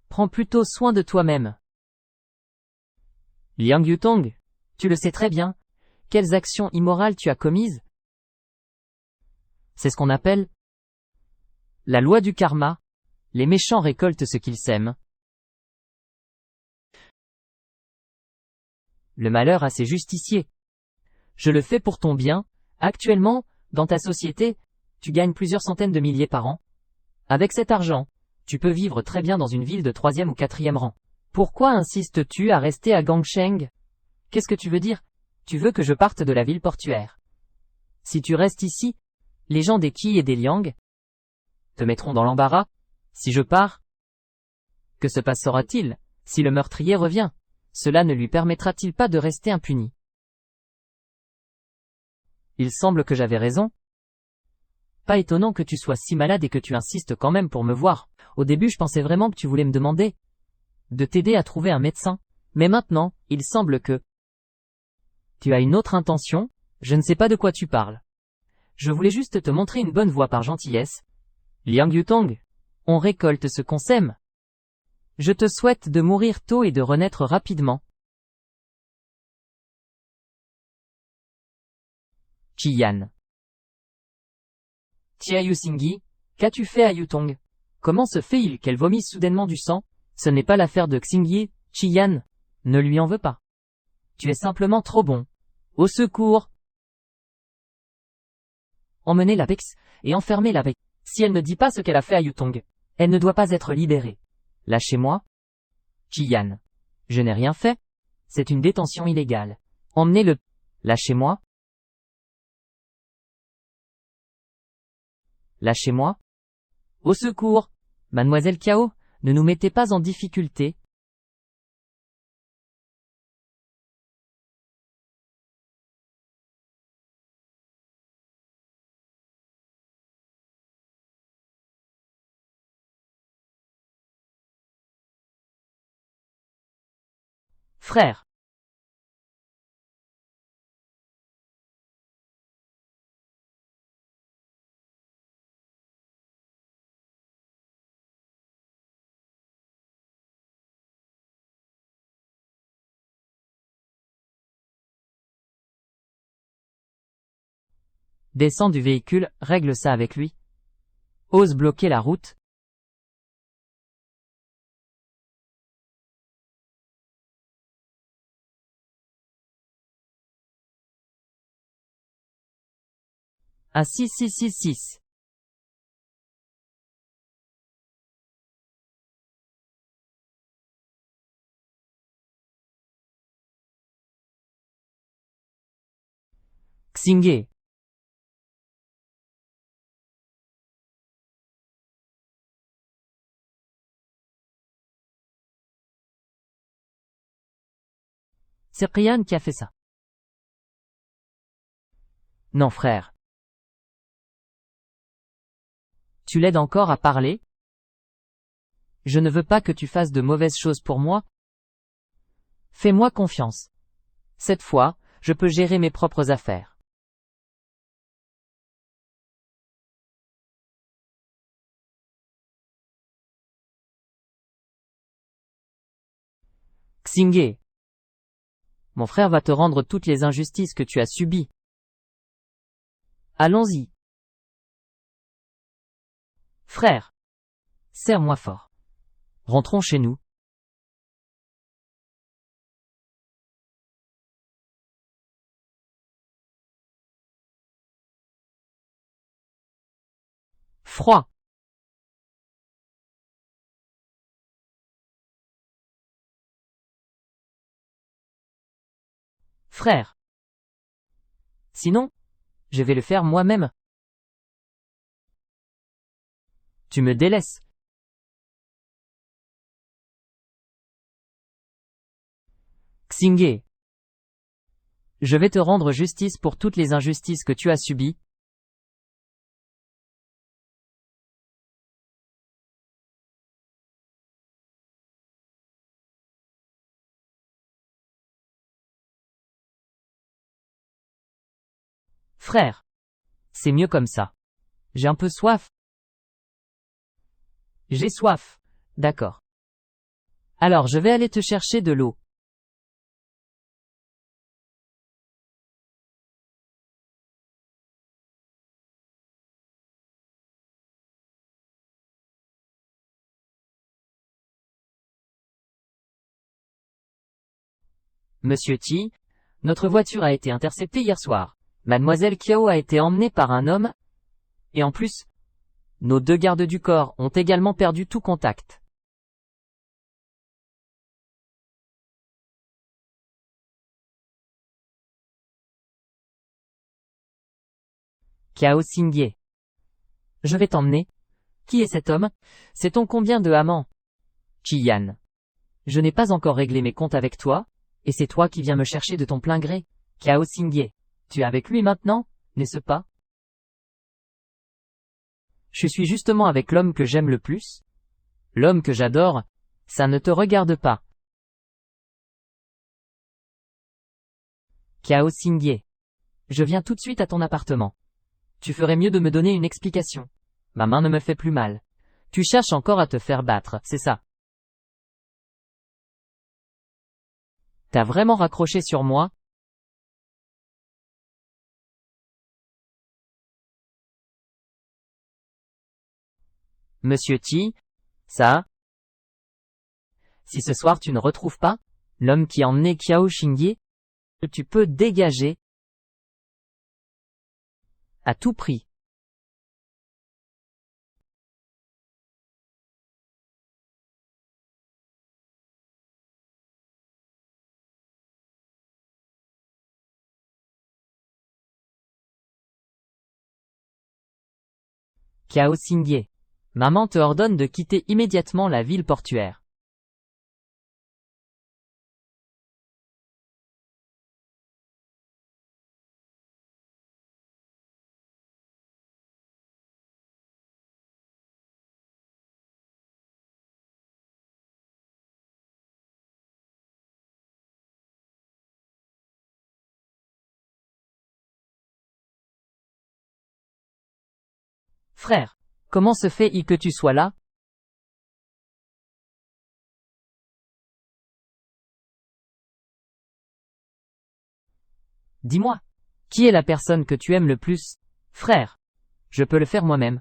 Prends plutôt soin de toi-même. Liang Yutong, tu le sais très bien. Quelles actions immorales tu as commises? C'est ce qu'on appelle la loi du karma. Les méchants récoltent ce qu'ils sèment. Le malheur a ses justiciers. Je le fais pour ton bien. Actuellement, dans ta société, tu gagnes plusieurs centaines de milliers par an. Avec cet argent, tu peux vivre très bien dans une ville de 3e ou 4e rang. Pourquoi insistes-tu à rester à Gangsheng? Qu'est-ce que tu veux dire? Tu veux que je parte de la ville portuaire. Si tu restes ici, les gens des Qi et des Liang te mettront dans l'embarras. Si je pars, que se passera-t-il si le meurtrier revient? Cela ne lui permettra-t-il pas de rester impuni? Il semble que j'avais raison. Pas étonnant que tu sois si malade et que tu insistes quand même pour me voir. Au début je pensais vraiment que tu voulais me demander de t'aider à trouver un médecin. Mais maintenant, il semble que tu as une autre intention, je ne sais pas de quoi tu parles. Je voulais juste te montrer une bonne voie par gentillesse. Liang Yutong, on récolte ce qu'on sème. Je te souhaite de mourir tôt et de renaître rapidement. Qiyan. Tia Yusingi, qu'as-tu fait à Yutong? Comment se fait-il qu'elle vomisse soudainement du sang? Ce n'est pas l'affaire de Xingyi, Qiyan. Ne lui en veux pas. Tu es simplement trop bon. Au secours! Emmenez la Bex et enfermez la Bex. Si elle ne dit pas ce qu'elle a fait à Yutong, elle ne doit pas être libérée. Lâchez-moi. Qiyan. Je n'ai rien fait. C'est une détention illégale. Emmenez-le. Lâchez-moi. Lâchez-moi. Au secours. Mademoiselle Cao, ne nous mettez pas en difficulté. Frère. Descends du véhicule, règle ça avec lui. Ose bloquer la route. À 6666. Xingye. C'est Priyan qui a fait ça. Non frère. Tu l'aides encore à parler? Je ne veux pas que tu fasses de mauvaises choses pour moi. Fais-moi confiance. Cette fois, je peux gérer mes propres affaires. Xingye. Mon frère va te rendre toutes les injustices que tu as subies. Allons-y. Frère. Serre-moi fort. Rentrons chez nous. Froid. Frère. Sinon, je vais le faire moi-même. Tu me délaisses. Xingye. Je vais te rendre justice pour toutes les injustices que tu as subies. Frère. C'est mieux comme ça. J'ai un peu soif. J'ai soif. D'accord. Alors je vais aller te chercher de l'eau. Monsieur Ti, notre voiture a été interceptée hier soir. Mademoiselle Kiao a été emmenée par un homme. Et en plus, nos deux gardes du corps ont également perdu tout contact. Kiao Xingye. Je vais t'emmener. Qui est cet homme? Sait-on combien de amants? Qiyan. Je n'ai pas encore réglé mes comptes avec toi, et c'est toi qui viens me chercher de ton plein gré. Kiao Xingye. Tu es avec lui maintenant, n'est-ce pas? Je suis justement avec l'homme que j'aime le plus. L'homme que j'adore, ça ne te regarde pas. Kiao Xingye. Je viens tout de suite à ton appartement. Tu ferais mieux de me donner une explication. Ma main ne me fait plus mal. Tu cherches encore à te faire battre, c'est ça? T'as vraiment raccroché sur moi? Monsieur Ti, ça? Si ce soir tu ne retrouves pas l'homme qui a emmené Kiao Xingye, tu peux dégager à tout prix. Kiao Xingye. Maman te ordonne de quitter immédiatement la ville portuaire. Frère, comment se fait-il que tu sois là? Dis-moi, qui est la personne que tu aimes le plus? Frère, je peux le faire moi-même.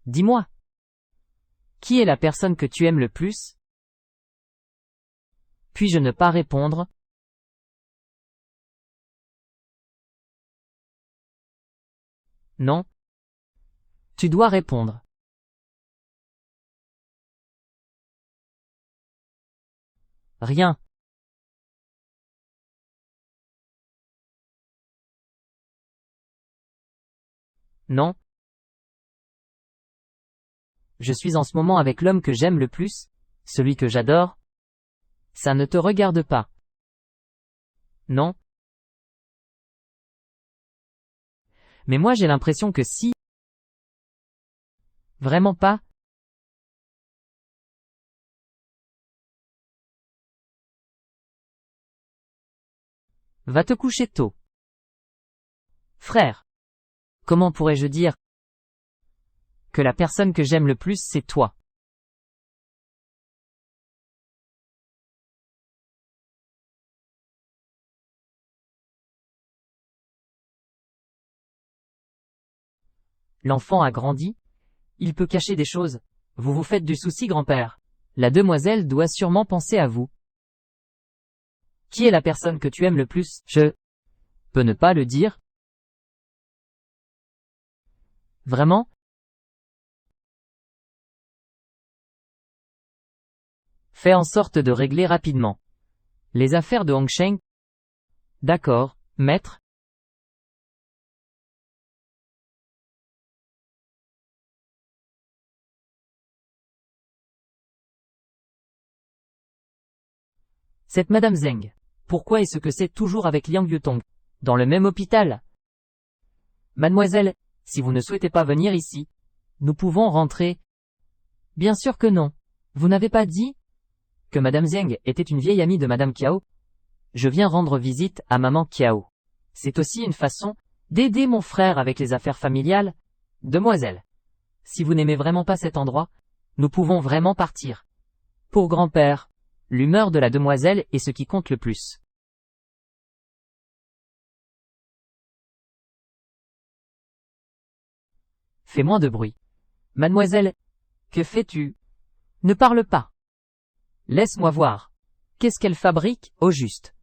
Dis-moi, qui est la personne que tu aimes le plus? Puis-je ne pas répondre? Non. Tu dois répondre. Rien. Non. Je suis en ce moment avec l'homme que j'aime le plus, celui que j'adore. Ça ne te regarde pas. Non. Mais moi j'ai l'impression que si. Vraiment pas. Va te coucher tôt. Frère. Comment pourrais-je dire que la personne que j'aime le plus c'est toi? L'enfant a grandi. Il peut cacher des choses. Vous vous faites du souci, grand-père. La demoiselle doit sûrement penser à vous. Qui est la personne que tu aimes le plus? Je peux ne pas le dire? Vraiment? Fais en sorte de régler rapidement les affaires de Hongsheng. D'accord, maître. Cette Madame Zeng. Pourquoi est-ce que c'est toujours avec Liang Yutong? Dans le même hôpital? Mademoiselle, si vous ne souhaitez pas venir ici, nous pouvons rentrer. Bien sûr que non. Vous n'avez pas dit que Madame Zeng était une vieille amie de Madame Kiao? Je viens rendre visite à Maman Kiao. C'est aussi une façon d'aider mon frère avec les affaires familiales. Demoiselle, si vous n'aimez vraiment pas cet endroit, nous pouvons vraiment partir. Pour grand-père, l'humeur de la demoiselle est ce qui compte le plus. Fais moins de bruit. Mademoiselle, que fais-tu? Ne parle pas. Laisse-moi voir. Qu'est-ce qu'elle fabrique, au juste?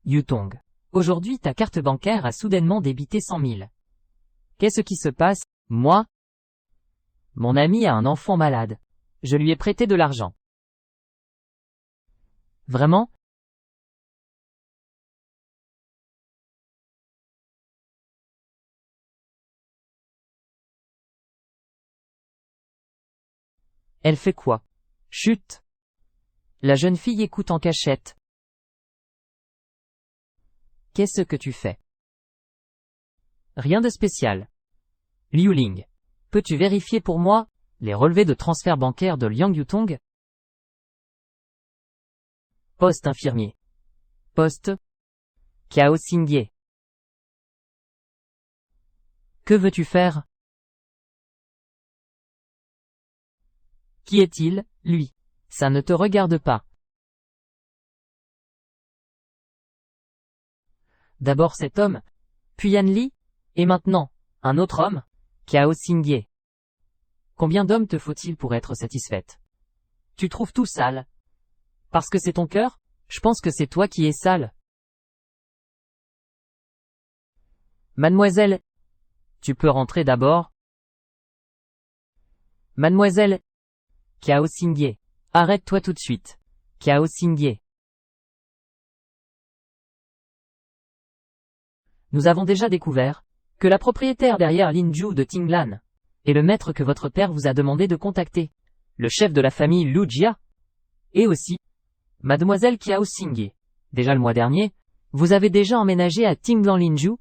Yutong. Aujourd'hui ta carte bancaire a soudainement débité 100 000. Qu'est-ce qui se passe? Moi? Mon ami a un enfant malade. Je lui ai prêté de l'argent. Vraiment? Elle fait quoi? Chut! La jeune fille écoute en cachette. Qu'est-ce que tu fais? Rien de spécial. Liu Ling, peux-tu vérifier pour moi les relevés de transfert bancaire de Liang Yutong? Poste infirmier. Poste. Cao Xingye. Que veux-tu faire? Qui est-il, lui? Ça ne te regarde pas. D'abord cet homme, puis Yan Li, et maintenant, un autre homme, Cao Xingye. Combien d'hommes te faut-il pour être satisfaite? Tu trouves tout sale? Parce que c'est ton cœur? Je pense que c'est toi qui es sale. Mademoiselle, tu peux rentrer d'abord? Mademoiselle, Cao Xingye, arrête-toi tout de suite. Cao Xingye. Nous avons déjà découvert que la propriétaire derrière Linju de Tinglan est le maître que votre père vous a demandé de contacter, le chef de la famille Lu Jia, et aussi Mademoiselle Cao Xingye. Déjà le mois dernier, vous avez déjà emménagé à Tinglan Linju?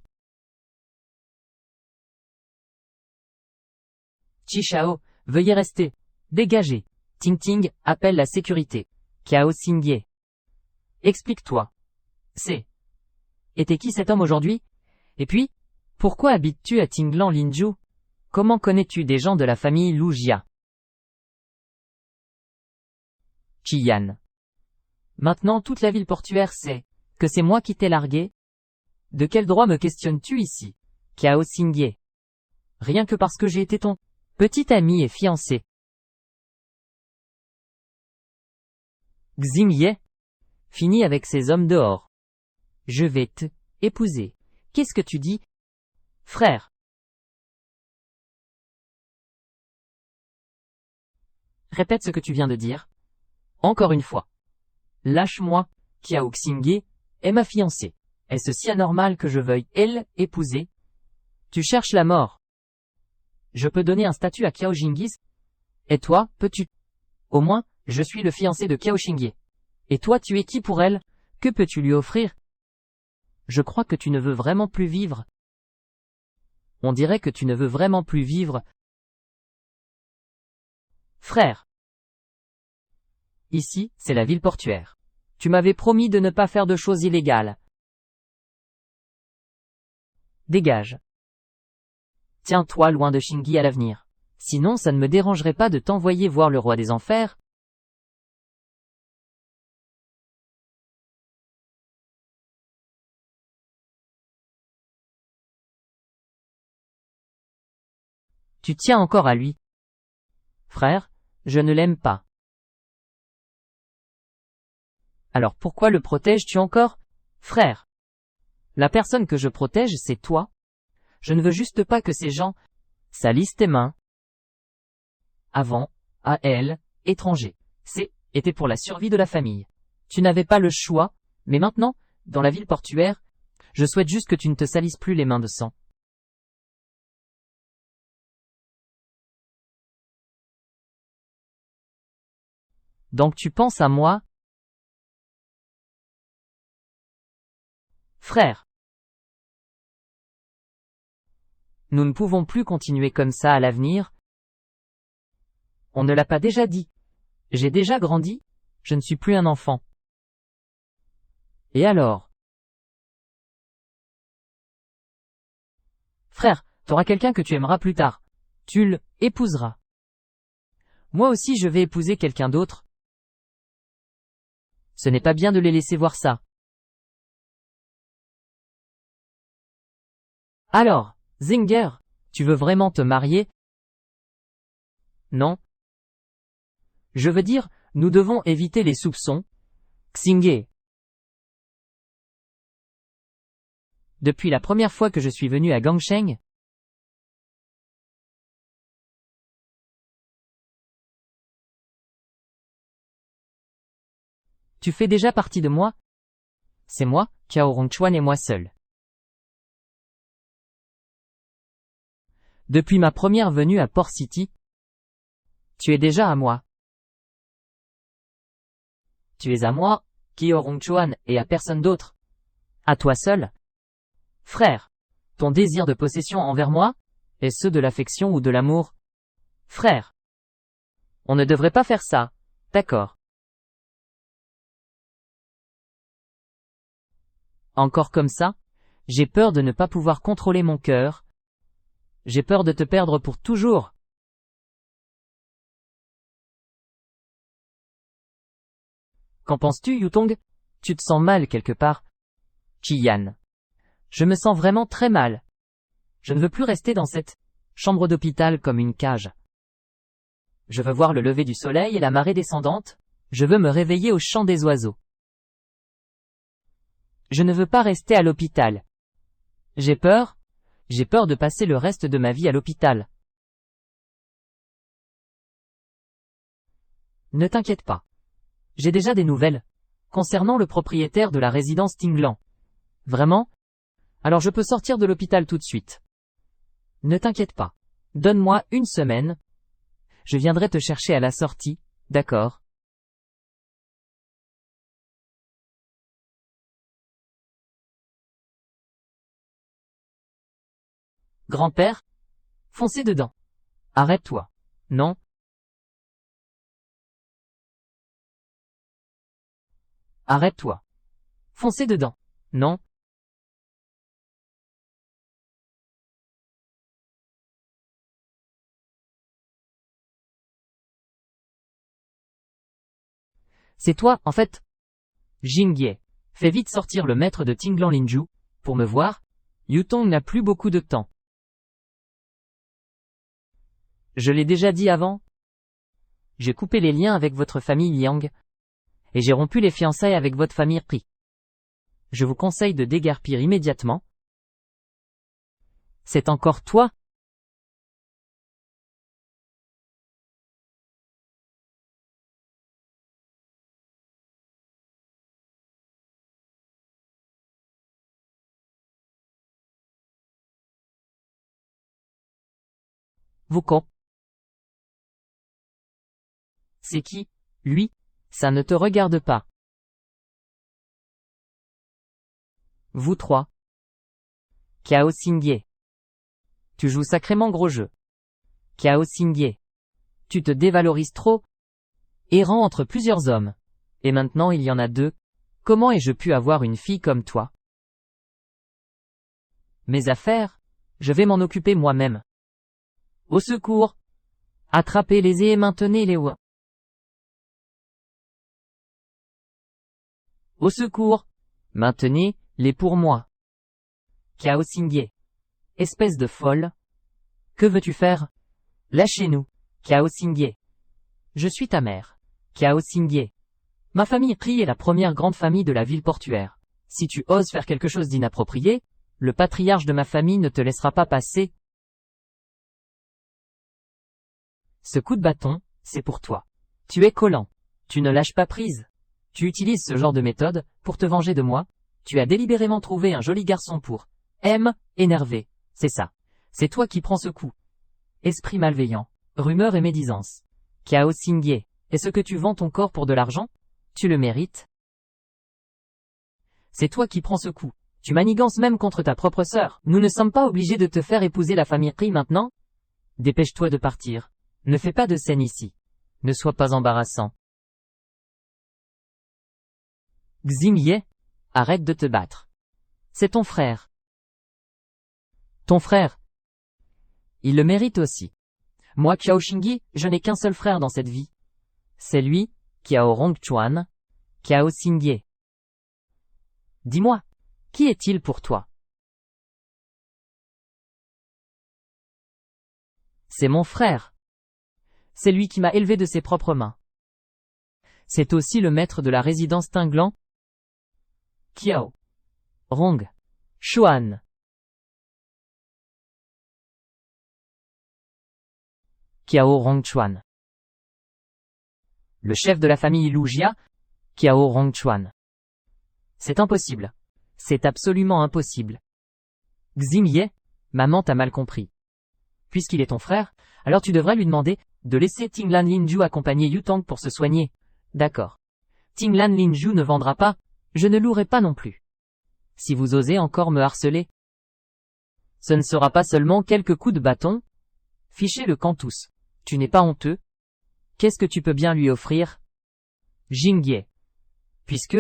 Chi Shao, veuillez rester. Dégagez. Ting Ting, appelle la sécurité. Cao Xingye. Explique-toi. Et t'es qui cet homme aujourd'hui? Et puis, pourquoi habites-tu à Tinglan Linju? Comment connais-tu des gens de la famille Lu Jia? Chi Yan. Maintenant toute la ville portuaire sait que c'est moi qui t'ai largué. De quel droit me questionnes-tu ici? Cao Xingye. Rien que parce que j'ai été ton petit ami et fiancé. Xingye. Fini avec ces hommes dehors. Je vais te épouser. Qu'est-ce que tu dis? Frère. Répète ce que tu viens de dire. Encore une fois. Lâche-moi, Cao Xingye est ma fiancée. Est-ce si anormal que je veuille, elle, épouser? Tu cherches la mort. Je peux donner un statut à Cao Xingye? Et toi, peux-tu? Au moins, je suis le fiancé de Cao Xingye. Et toi tu es qui pour elle? Que peux-tu lui offrir? Je crois que tu ne veux vraiment plus vivre. On dirait que tu ne veux vraiment plus vivre. Frère. Ici, c'est la ville portuaire. Tu m'avais promis de ne pas faire de choses illégales. Dégage. Tiens-toi loin de Xingye à l'avenir. Sinon ça ne me dérangerait pas de t'envoyer voir le roi des enfers. Tu tiens encore à lui. Frère, je ne l'aime pas. Alors pourquoi le protèges-tu encore, frère? La personne que je protège, c'est toi. Je ne veux juste pas que ces gens salissent tes mains. Avant, à elle, étranger. Était pour la survie de la famille. Tu n'avais pas le choix, mais maintenant, dans la ville portuaire, je souhaite juste que tu ne te salisses plus les mains de sang. Donc tu penses à moi? Frère. Nous ne pouvons plus continuer comme ça à l'avenir. On ne l'a pas déjà dit. J'ai déjà grandi, je ne suis plus un enfant. Et alors? Frère, t'auras quelqu'un que tu aimeras plus tard. Tu l'épouseras. Moi aussi je vais épouser quelqu'un d'autre. Ce n'est pas bien de les laisser voir ça. Alors, Zinger, tu veux vraiment te marier? Non. Je veux dire, nous devons éviter les soupçons. Xingye. Depuis la première fois que je suis venu à Gangsheng, tu fais déjà partie de moi? C'est moi, Cao Rongchuan et moi seul. Depuis ma première venue à Port City, tu es déjà à moi. Tu es à moi, Kyo Rongchuan, et à personne d'autre. À toi seul. Frère. Ton désir de possession envers moi? Est-ce de l'affection ou de l'amour? Frère. On ne devrait pas faire ça. D'accord. Encore comme ça? J'ai peur de ne pas pouvoir contrôler mon cœur. J'ai peur de te perdre pour toujours. Qu'en penses-tu, Yutong? Tu te sens mal quelque part? Chi-Yan. Je me sens vraiment très mal. Je ne veux plus rester dans cette chambre d'hôpital comme une cage. Je veux voir le lever du soleil et la marée descendante. Je veux me réveiller au chant des oiseaux. Je ne veux pas rester à l'hôpital. J'ai peur de passer le reste de ma vie à l'hôpital. Ne t'inquiète pas. J'ai déjà des nouvelles concernant le propriétaire de la résidence Tinglan. Vraiment? Alors je peux sortir de l'hôpital tout de suite. Ne t'inquiète pas. Donne-moi une semaine. Je viendrai te chercher à la sortie, d'accord? Grand-père? Foncez dedans. Arrête-toi. Non? Arrête-toi. Foncez dedans. Non? C'est toi, en fait. Jingye. Fais vite sortir le maître de Tinglan Linju, pour me voir. Yutong n'a plus beaucoup de temps. Je l'ai déjà dit avant. J'ai coupé les liens avec votre famille Liang. Et j'ai rompu les fiançailles avec votre famille Pri. Je vous conseille de déguerpir immédiatement. C'est encore toi? Vous con. C'est qui, lui? Ça ne te regarde pas. Vous trois. Kiao Xingye. Tu joues sacrément gros jeu. Kiao Xingye. Tu te dévalorises trop. Errant entre plusieurs hommes. Et maintenant il y en a deux. Comment ai-je pu avoir une fille comme toi? Mes affaires? Je vais m'en occuper moi-même. Au secours! Attrapez-les et maintenez-les ou. Au secours! Maintenez-les pour moi. Kiao Xingye. Espèce de folle. Que veux-tu faire? Lâchez-nous. Kiao Xingye. Je suis ta mère. Kiao Xingye. Ma famille Pri est la première grande famille de la ville portuaire. Si tu oses faire quelque chose d'inapproprié, le patriarche de ma famille ne te laissera pas passer. Ce coup de bâton, c'est pour toi. Tu es collant. Tu ne lâches pas prise. Tu utilises ce genre de méthode pour te venger de moi. Tu as délibérément trouvé un joli garçon pour énervé. C'est ça. C'est toi qui prends ce coup. Esprit malveillant. Rumeur et médisance. Kiao Xingye. Est-ce que tu vends ton corps pour de l'argent? Tu le mérites. C'est toi qui prends ce coup. Tu manigances même contre ta propre sœur. Nous ne sommes pas obligés de te faire épouser la famille Pri maintenant? Dépêche-toi de partir. Ne fais pas de scène ici. Ne sois pas embarrassant. Xingye, arrête de te battre. C'est ton frère. Ton frère. Il le mérite aussi. Moi Kiao Xingye, je n'ai qu'un seul frère dans cette vie. C'est lui, Kiao Rongchuan, Kiao Xingye. Dis-moi, qui est-il pour toi? C'est mon frère. C'est lui qui m'a élevé de ses propres mains. C'est aussi le maître de la résidence Tinglan. Kiao Rong Chuan. Kiao Rongchuan. Le chef de la famille Lujia, Kiao Rongchuan. C'est impossible. C'est absolument impossible. Xingye, maman t'a mal compris. Puisqu'il est ton frère, alors tu devrais lui demander de laisser Tinglan Linju accompagner Yutong pour se soigner. D'accord. Tinglan Linju ne vendra pas, je ne louerai pas non plus. Si vous osez encore me harceler, ce ne sera pas seulement quelques coups de bâton. Fichez le camp tous. Tu n'es pas honteux? Qu'est-ce que tu peux bien lui offrir? Jingye. Puisque,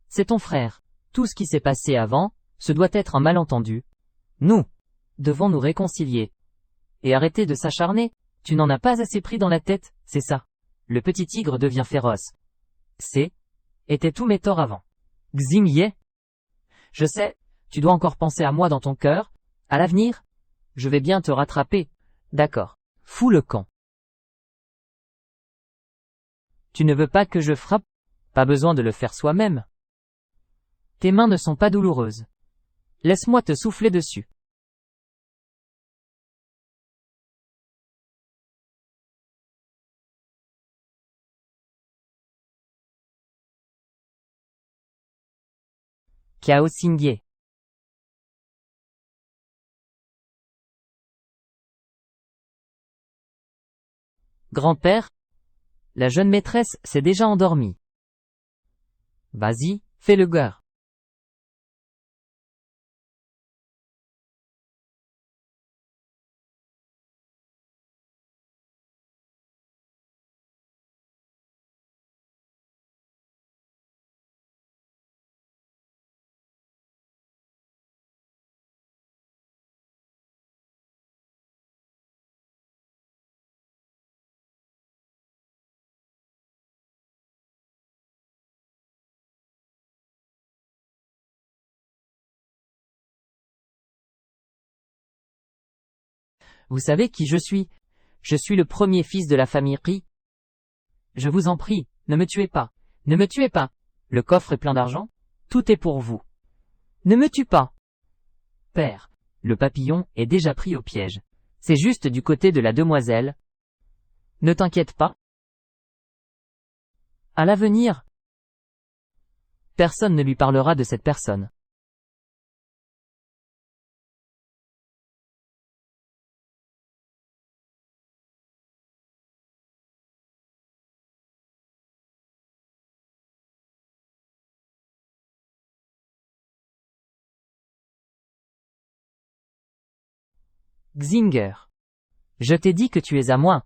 c'est ton frère. Tout ce qui s'est passé avant, ce doit être un malentendu. Nous devons nous réconcilier. Et arrêter de s'acharner, tu n'en as pas assez pris dans la tête, c'est ça. Le petit tigre devient féroce. Étaient tous mes torts avant. Xingye. Je sais, tu dois encore penser à moi dans ton cœur. À l'avenir, je vais bien te rattraper. D'accord. Fous le camp. Tu ne veux pas que je frappe? Pas besoin de le faire soi-même. Tes mains ne sont pas douloureuses. Laisse-moi te souffler dessus. Cao Xingye. Grand-père? La jeune maîtresse s'est déjà endormie. Vas-y, fais le gars. Vous savez qui je suis? Je suis le premier fils de la famille Ri. Je vous en prie, ne me tuez pas. Ne me tuez pas. Le coffre est plein d'argent. Tout est pour vous. Ne me tue pas. Père, le papillon est déjà pris au piège. C'est juste du côté de la demoiselle. Ne t'inquiète pas. À l'avenir, personne ne lui parlera de cette personne. Xinger. Je t'ai dit que tu es à moi.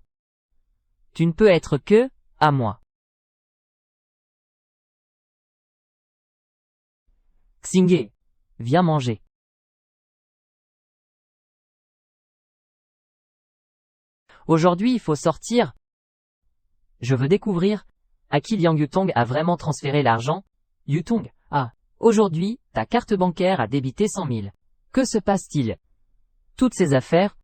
Tu ne peux être que, à moi. Xingye. Viens manger. Aujourd'hui il faut sortir. Je veux découvrir à qui Liang Yutong a vraiment transféré l'argent. Yutong, aujourd'hui, ta carte bancaire a débité 100 000. Que se passe-t-il? Toutes ces affaires,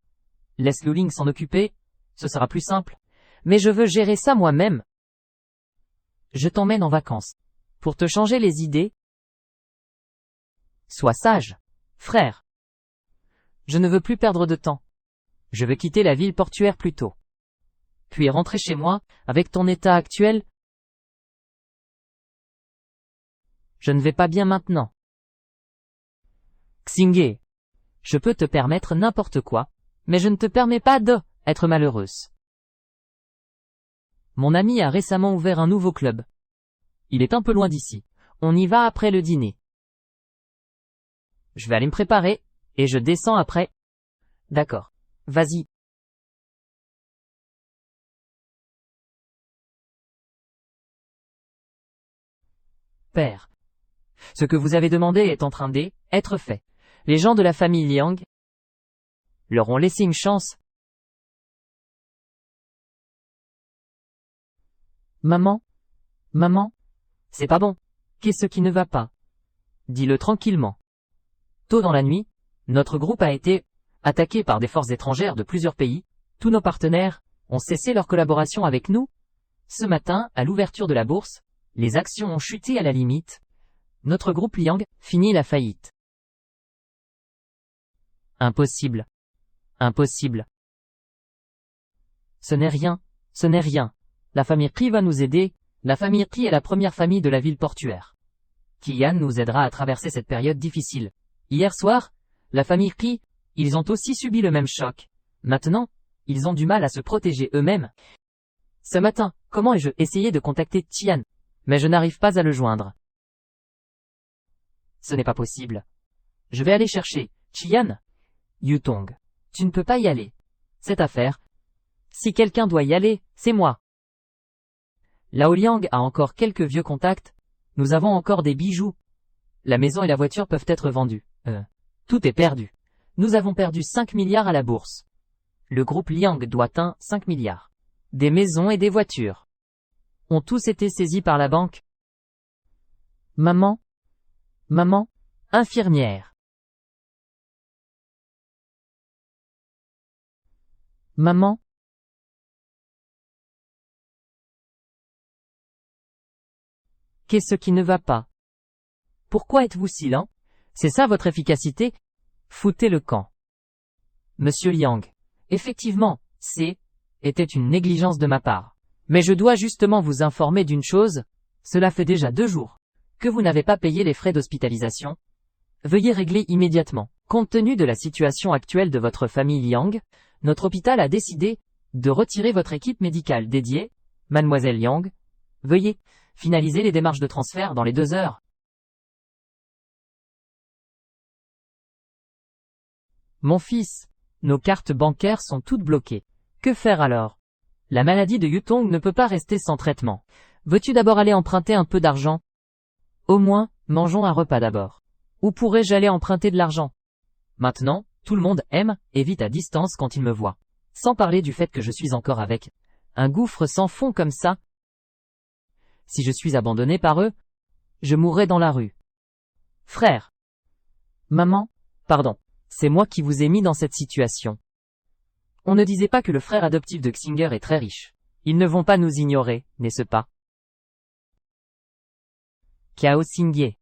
laisse Luling s'en occuper, ce sera plus simple. Mais je veux gérer ça moi-même. Je t'emmène en vacances. Pour te changer les idées. Sois sage, frère. Je ne veux plus perdre de temps. Je veux quitter la ville portuaire plus tôt. Puis rentrer chez moi, avec ton état actuel. Je ne vais pas bien maintenant. Xingye. Je peux te permettre n'importe quoi, mais je ne te permets pas d'être malheureuse. Mon ami a récemment ouvert un nouveau club. Il est un peu loin d'ici. On y va après le dîner. Je vais aller me préparer, et je descends après. D'accord. Vas-y. Père. Ce que vous avez demandé est en train d'être fait. Les gens de la famille Liang leur ont laissé une chance. Maman, c'est pas bon. Qu'est-ce qui ne va pas? Dis-le tranquillement. Tôt dans la nuit, notre groupe a été attaqué par des forces étrangères de plusieurs pays. Tous nos partenaires ont cessé leur collaboration avec nous. Ce matin, à l'ouverture de la bourse, les actions ont chuté à la limite. Notre groupe Liang finit la faillite. Impossible. Impossible. Ce n'est rien. La famille Ri va nous aider. La famille Ri est la première famille de la ville portuaire. Qian nous aidera à traverser cette période difficile. Hier soir, la famille Ri, ils ont aussi subi le même choc. Maintenant, ils ont du mal à se protéger eux-mêmes. Ce matin, comment ai-je essayé de contacter Tian? Mais je n'arrive pas à le joindre. Ce n'est pas possible. Je vais aller chercher Qian. Yutong. Tu ne peux pas y aller. Cette affaire. Si quelqu'un doit y aller, c'est moi. Lao Liang a encore quelques vieux contacts. Nous avons encore des bijoux. La maison et la voiture peuvent être vendus. Tout est perdu. Nous avons perdu 5 milliards à la bourse. Le groupe Liang doit 5 milliards. Des maisons et des voitures ont tous été saisis par la banque. Maman, infirmière. Maman. Qu'est-ce qui ne va pas? Pourquoi êtes-vous si lent? C'est ça votre efficacité? Foutez le camp. Monsieur Liang. Effectivement, était une négligence de ma part. Mais je dois justement vous informer d'une chose, cela fait déjà 2 jours que vous n'avez pas payé les frais d'hospitalisation. Veuillez régler immédiatement. Compte tenu de la situation actuelle de votre famille Liang, notre hôpital a décidé de retirer votre équipe médicale dédiée. Mademoiselle Liang, veuillez finaliser les démarches de transfert dans les 2 heures. Mon fils, nos cartes bancaires sont toutes bloquées. Que faire alors? La maladie de Yutong ne peut pas rester sans traitement. Veux-tu d'abord aller emprunter un peu d'argent? Au moins, mangeons un repas d'abord. Où pourrais-je aller emprunter de l'argent? Maintenant, tout le monde aime et vit à distance quand il me voit. Sans parler du fait que je suis encore avec un gouffre sans fond comme ça. Si je suis abandonné par eux, je mourrai dans la rue. Frère. Maman, pardon, c'est moi qui vous ai mis dans cette situation. On ne disait pas que le frère adoptif de Xinger est très riche. Ils ne vont pas nous ignorer, n'est-ce pas? Kiao Xingye.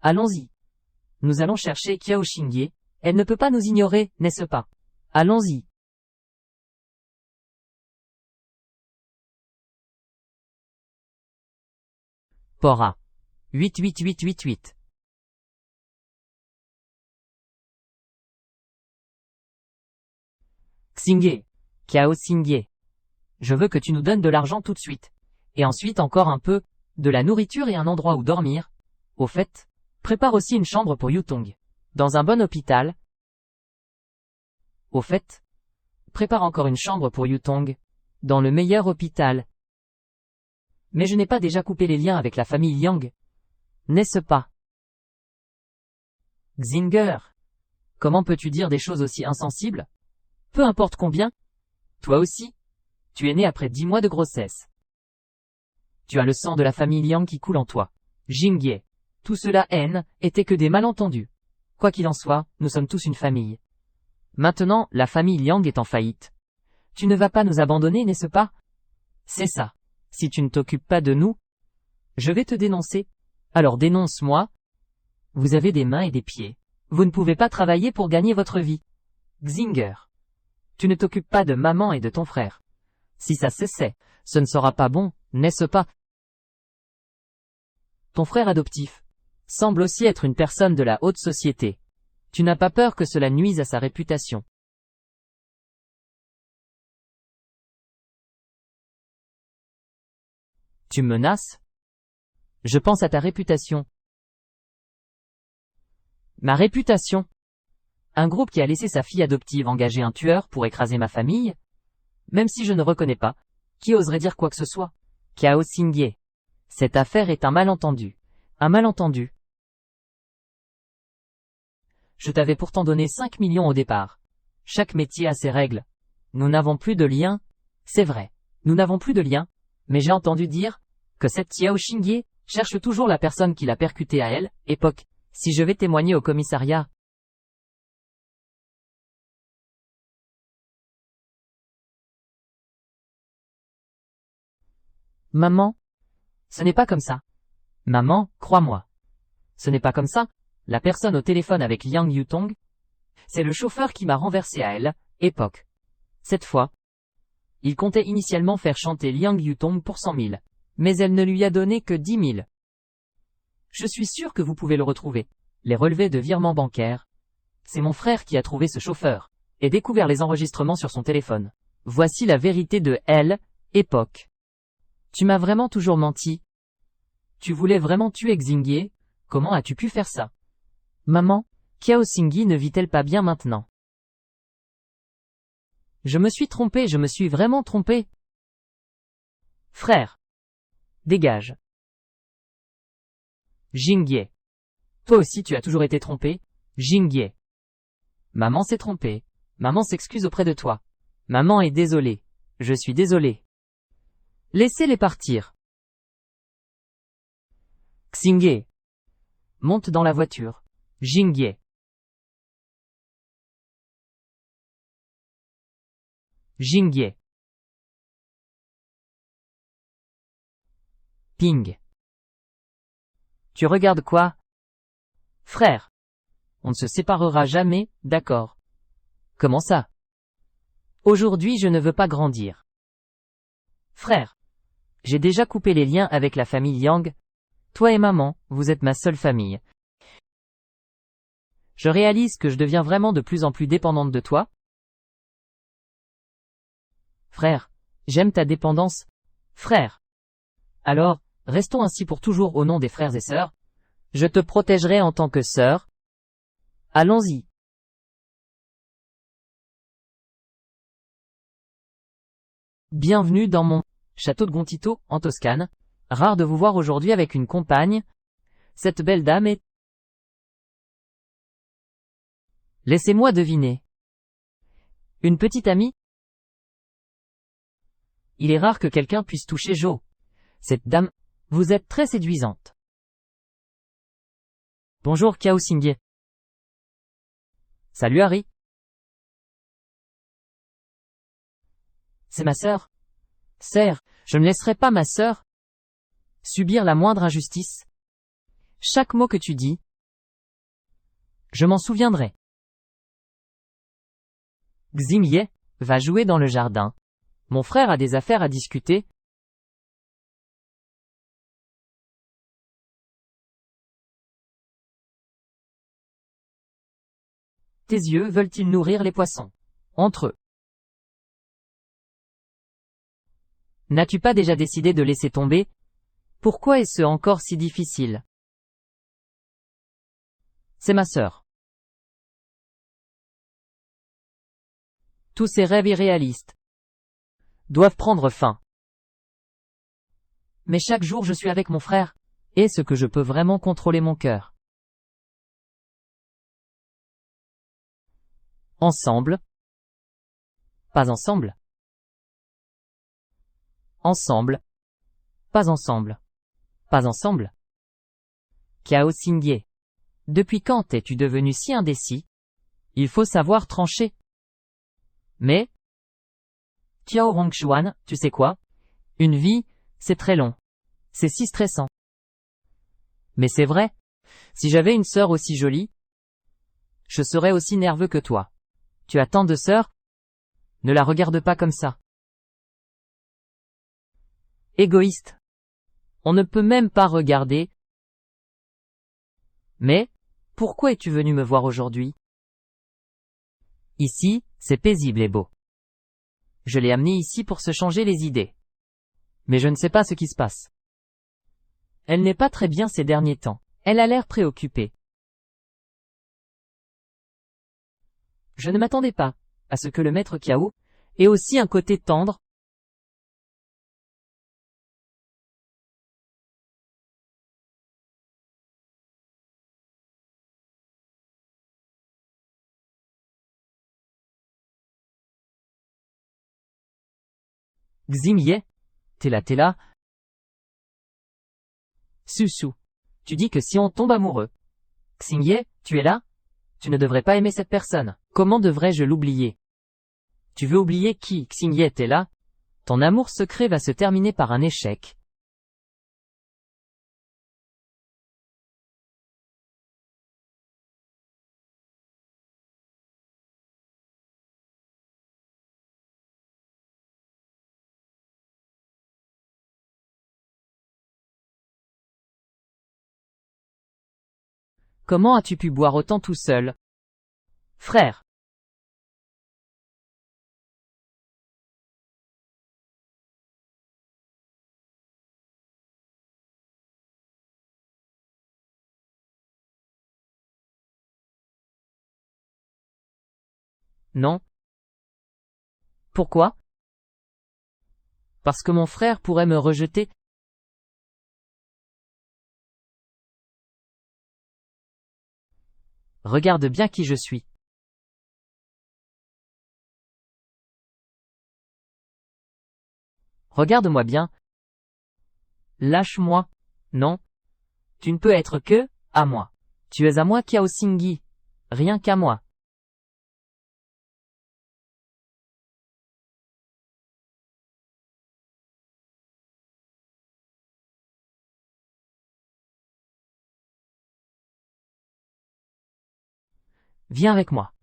Allons-y. Nous allons chercher Kiao Xingye. Elle ne peut pas nous ignorer, n'est-ce pas? Allons-y. Pora. 88888. Xingye. Kiao Xingye. Je veux que tu nous donnes de l'argent tout de suite. Et ensuite encore un peu, de la nourriture et un endroit où dormir. Au fait, prépare aussi une chambre pour Yutong. Dans un bon hôpital. Au fait, prépare encore une chambre pour Yutong. Dans le meilleur hôpital. Mais je n'ai pas déjà coupé les liens avec la famille Liang. N'est-ce pas? Xinger. Comment peux-tu dire des choses aussi insensibles? Peu importe combien. Toi aussi. Tu es né après 10 mois de grossesse. Tu as le sang de la famille Liang qui coule en toi. Jingye. Tout cela était que des malentendus. Quoi qu'il en soit, nous sommes tous une famille. Maintenant, la famille Liang est en faillite. Tu ne vas pas nous abandonner, n'est-ce pas? C'est ça. Si tu ne t'occupes pas de nous, je vais te dénoncer. Alors dénonce-moi. Vous avez des mains et des pieds. Vous ne pouvez pas travailler pour gagner votre vie. Xinger. Tu ne t'occupes pas de maman et de ton frère. Si ça cessait, ce ne sera pas bon, n'est-ce pas? Ton frère adoptif semble aussi être une personne de la haute société. Tu n'as pas peur que cela nuise à sa réputation. Tu me menaces? Je pense à ta réputation. Ma réputation? Un groupe qui a laissé sa fille adoptive engager un tueur pour écraser ma famille? Même si je ne reconnais pas, qui oserait dire quoi que ce soit? Kiao Xingye. Cette affaire est un malentendu. Un malentendu. Je t'avais pourtant donné 5 millions au départ. Chaque métier a ses règles. Nous n'avons plus de lien. C'est vrai. Nous n'avons plus de lien. Mais j'ai entendu dire que cette Kiao Xingye cherche toujours la personne qui l'a percuté à elle, époque. Si je vais témoigner au commissariat. Maman? Ce n'est pas comme ça. Maman, crois-moi. Ce n'est pas comme ça. La personne au téléphone avec Liang Yutong, c'est le chauffeur qui m'a renversé à elle, époque. Cette fois, il comptait initialement faire chanter Liang Yutong pour 100 000, mais elle ne lui a donné que 10 000. Je suis sûr que vous pouvez le retrouver. Les relevés de virement bancaire. C'est mon frère qui a trouvé ce chauffeur, et découvert les enregistrements sur son téléphone. Voici la vérité de elle, époque. Tu m'as vraiment toujours menti. Tu voulais vraiment tuer Xingye? Comment as-tu pu faire ça? Maman, Qiao Xingyi ne vit-elle pas bien maintenant? Je me suis trompé, je me suis vraiment trompé. Frère. Dégage. Jingye. Toi aussi tu as toujours été trompé, Jingye. Maman s'est trompée. Maman s'excuse auprès de toi. Maman est désolée. Je suis désolé. Laissez-les partir. Xingye. Monte dans la voiture. Jingye. Jingye. Ping. Tu regardes quoi? Frère. On ne se séparera jamais, d'accord. Comment ça? Aujourd'hui je ne veux pas grandir. Frère. J'ai déjà coupé les liens avec la famille Yang. Toi et maman, vous êtes ma seule famille. Je réalise que je deviens vraiment de plus en plus dépendante de toi. Frère. J'aime ta dépendance. Frère. Alors, restons ainsi pour toujours au nom des frères et sœurs. Je te protégerai en tant que sœur. Allons-y. Bienvenue dans mon château de Gontito, en Toscane. Rare de vous voir aujourd'hui avec une compagne. Cette belle dame est... Laissez-moi deviner. Une petite amie? Il est rare que quelqu'un puisse toucher Jo. Cette dame, vous êtes très séduisante. Bonjour Qiao Xingye. Salut Harry. C'est ma sœur. Serre, je ne laisserai pas ma sœur subir la moindre injustice. Chaque mot que tu dis, je m'en souviendrai. Xingye, va jouer dans le jardin. Mon frère a des affaires à discuter. Tes yeux veulent-ils nourrir les poissons? Entre eux. N'as-tu pas déjà décidé de laisser tomber? Pourquoi est-ce encore si difficile? C'est ma sœur. Tous ces rêves irréalistes doivent prendre fin. Mais chaque jour je suis avec mon frère. Est-ce que je peux vraiment contrôler mon cœur? Ensemble. Pas ensemble. Ensemble. Pas ensemble. Pas ensemble. Qiao Xingye. Depuis quand es-tu devenu si indécis? Il faut savoir trancher. Mais, Qiao Rongchuan, tu sais quoi? Une vie, c'est très long. C'est si stressant. Mais c'est vrai. Si j'avais une sœur aussi jolie, je serais aussi nerveux que toi. Tu as tant de sœurs? Ne la regarde pas comme ça. Égoïste. On ne peut même pas regarder. Mais, pourquoi es-tu venu me voir aujourd'hui? Ici, c'est paisible et beau. Je l'ai amenée ici pour se changer les idées. Mais je ne sais pas ce qui se passe. Elle n'est pas très bien ces derniers temps. Elle a l'air préoccupée. Je ne m'attendais pas à ce que le maître Qiao ait aussi un côté tendre. Xingye, t'es là. Susu. Tu dis que si on tombe amoureux. Xingye, tu es là? Tu ne devrais pas aimer cette personne. Comment devrais-je l'oublier? Tu veux oublier qui? Xingye était là? Ton amour secret va se terminer par un échec. Comment as-tu pu boire autant tout seul? Frère. non. Pourquoi? Parce que mon frère pourrait me rejeter. Regarde bien qui je suis. Regarde-moi bien. Lâche-moi. Non. Tu ne peux être que, à moi. Tu es à moi Kiao Singyi. Rien qu'à moi. Viens avec moi.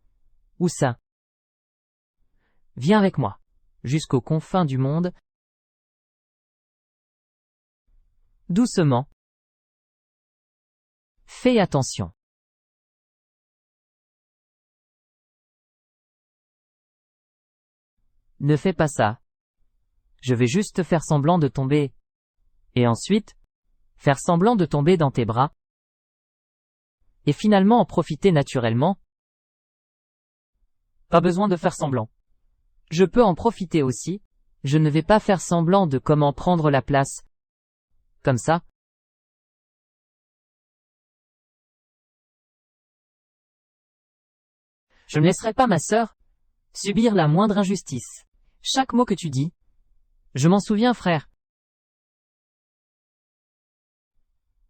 Où ça? Viens avec moi. Jusqu'aux confins du monde. Doucement. Fais attention. Ne fais pas ça. Je vais juste faire semblant de tomber. Et ensuite, faire semblant de tomber dans tes bras. Et finalement en profiter naturellement. Pas besoin de faire semblant. Je peux en profiter aussi. Je ne vais pas faire semblant de comment prendre la place. Comme ça. Je ne laisserai pas ma sœur subir la moindre injustice. Chaque mot que tu dis. Je m'en souviens, frère.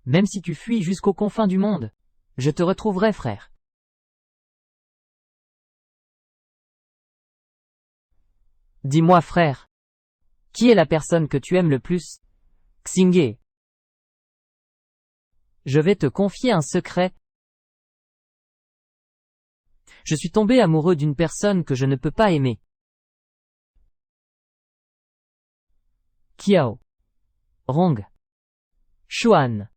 Même si tu fuis jusqu'aux confins du monde, je te retrouverai, frère. Dis-moi, frère. Qui est la personne que tu aimes le plus? Xingye. Je vais te confier un secret. Je suis tombé amoureux d'une personne que je ne peux pas aimer. Kiao. Rong. Xuan.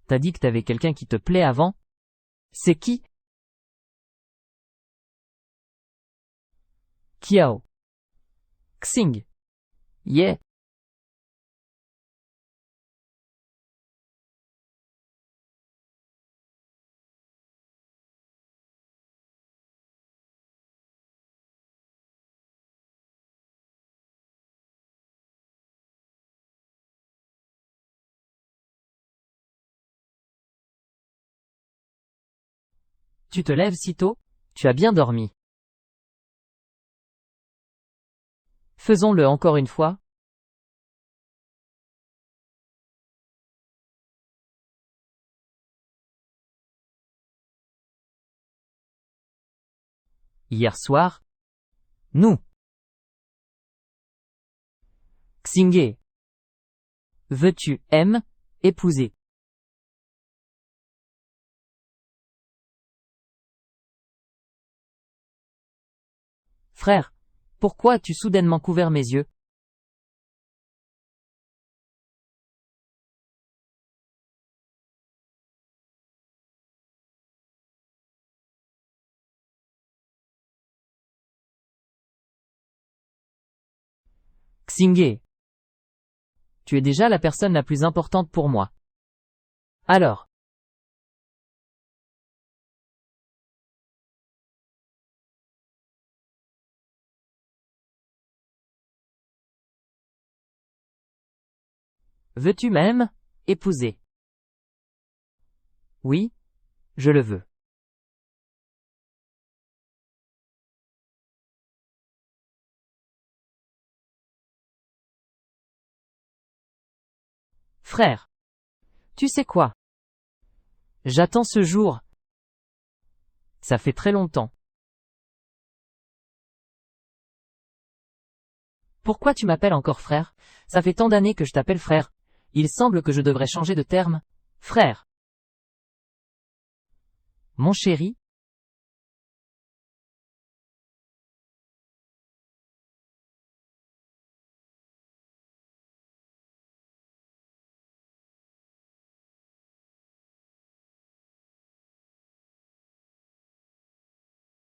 T'as dit que t'avais quelqu'un qui te plaît avant? C'est qui? Kiao. Xing. Yeah. Tu te lèves si tôt? Tu as bien dormi. Faisons-le encore une fois. Hier soir. Nous. Xingye. Veux-tu, épouser? Frère, pourquoi as-tu soudainement couvert mes yeux? Xingye. Tu es déjà la personne la plus importante pour moi. Alors. Veux-tu même, épouser? Oui, je le veux. Frère. Tu sais quoi? J'attends ce jour. Ça fait très longtemps. Pourquoi tu m'appelles encore frère? Ça fait tant d'années que je t'appelle frère. Il semble que je devrais changer de terme. Frère. Mon chéri,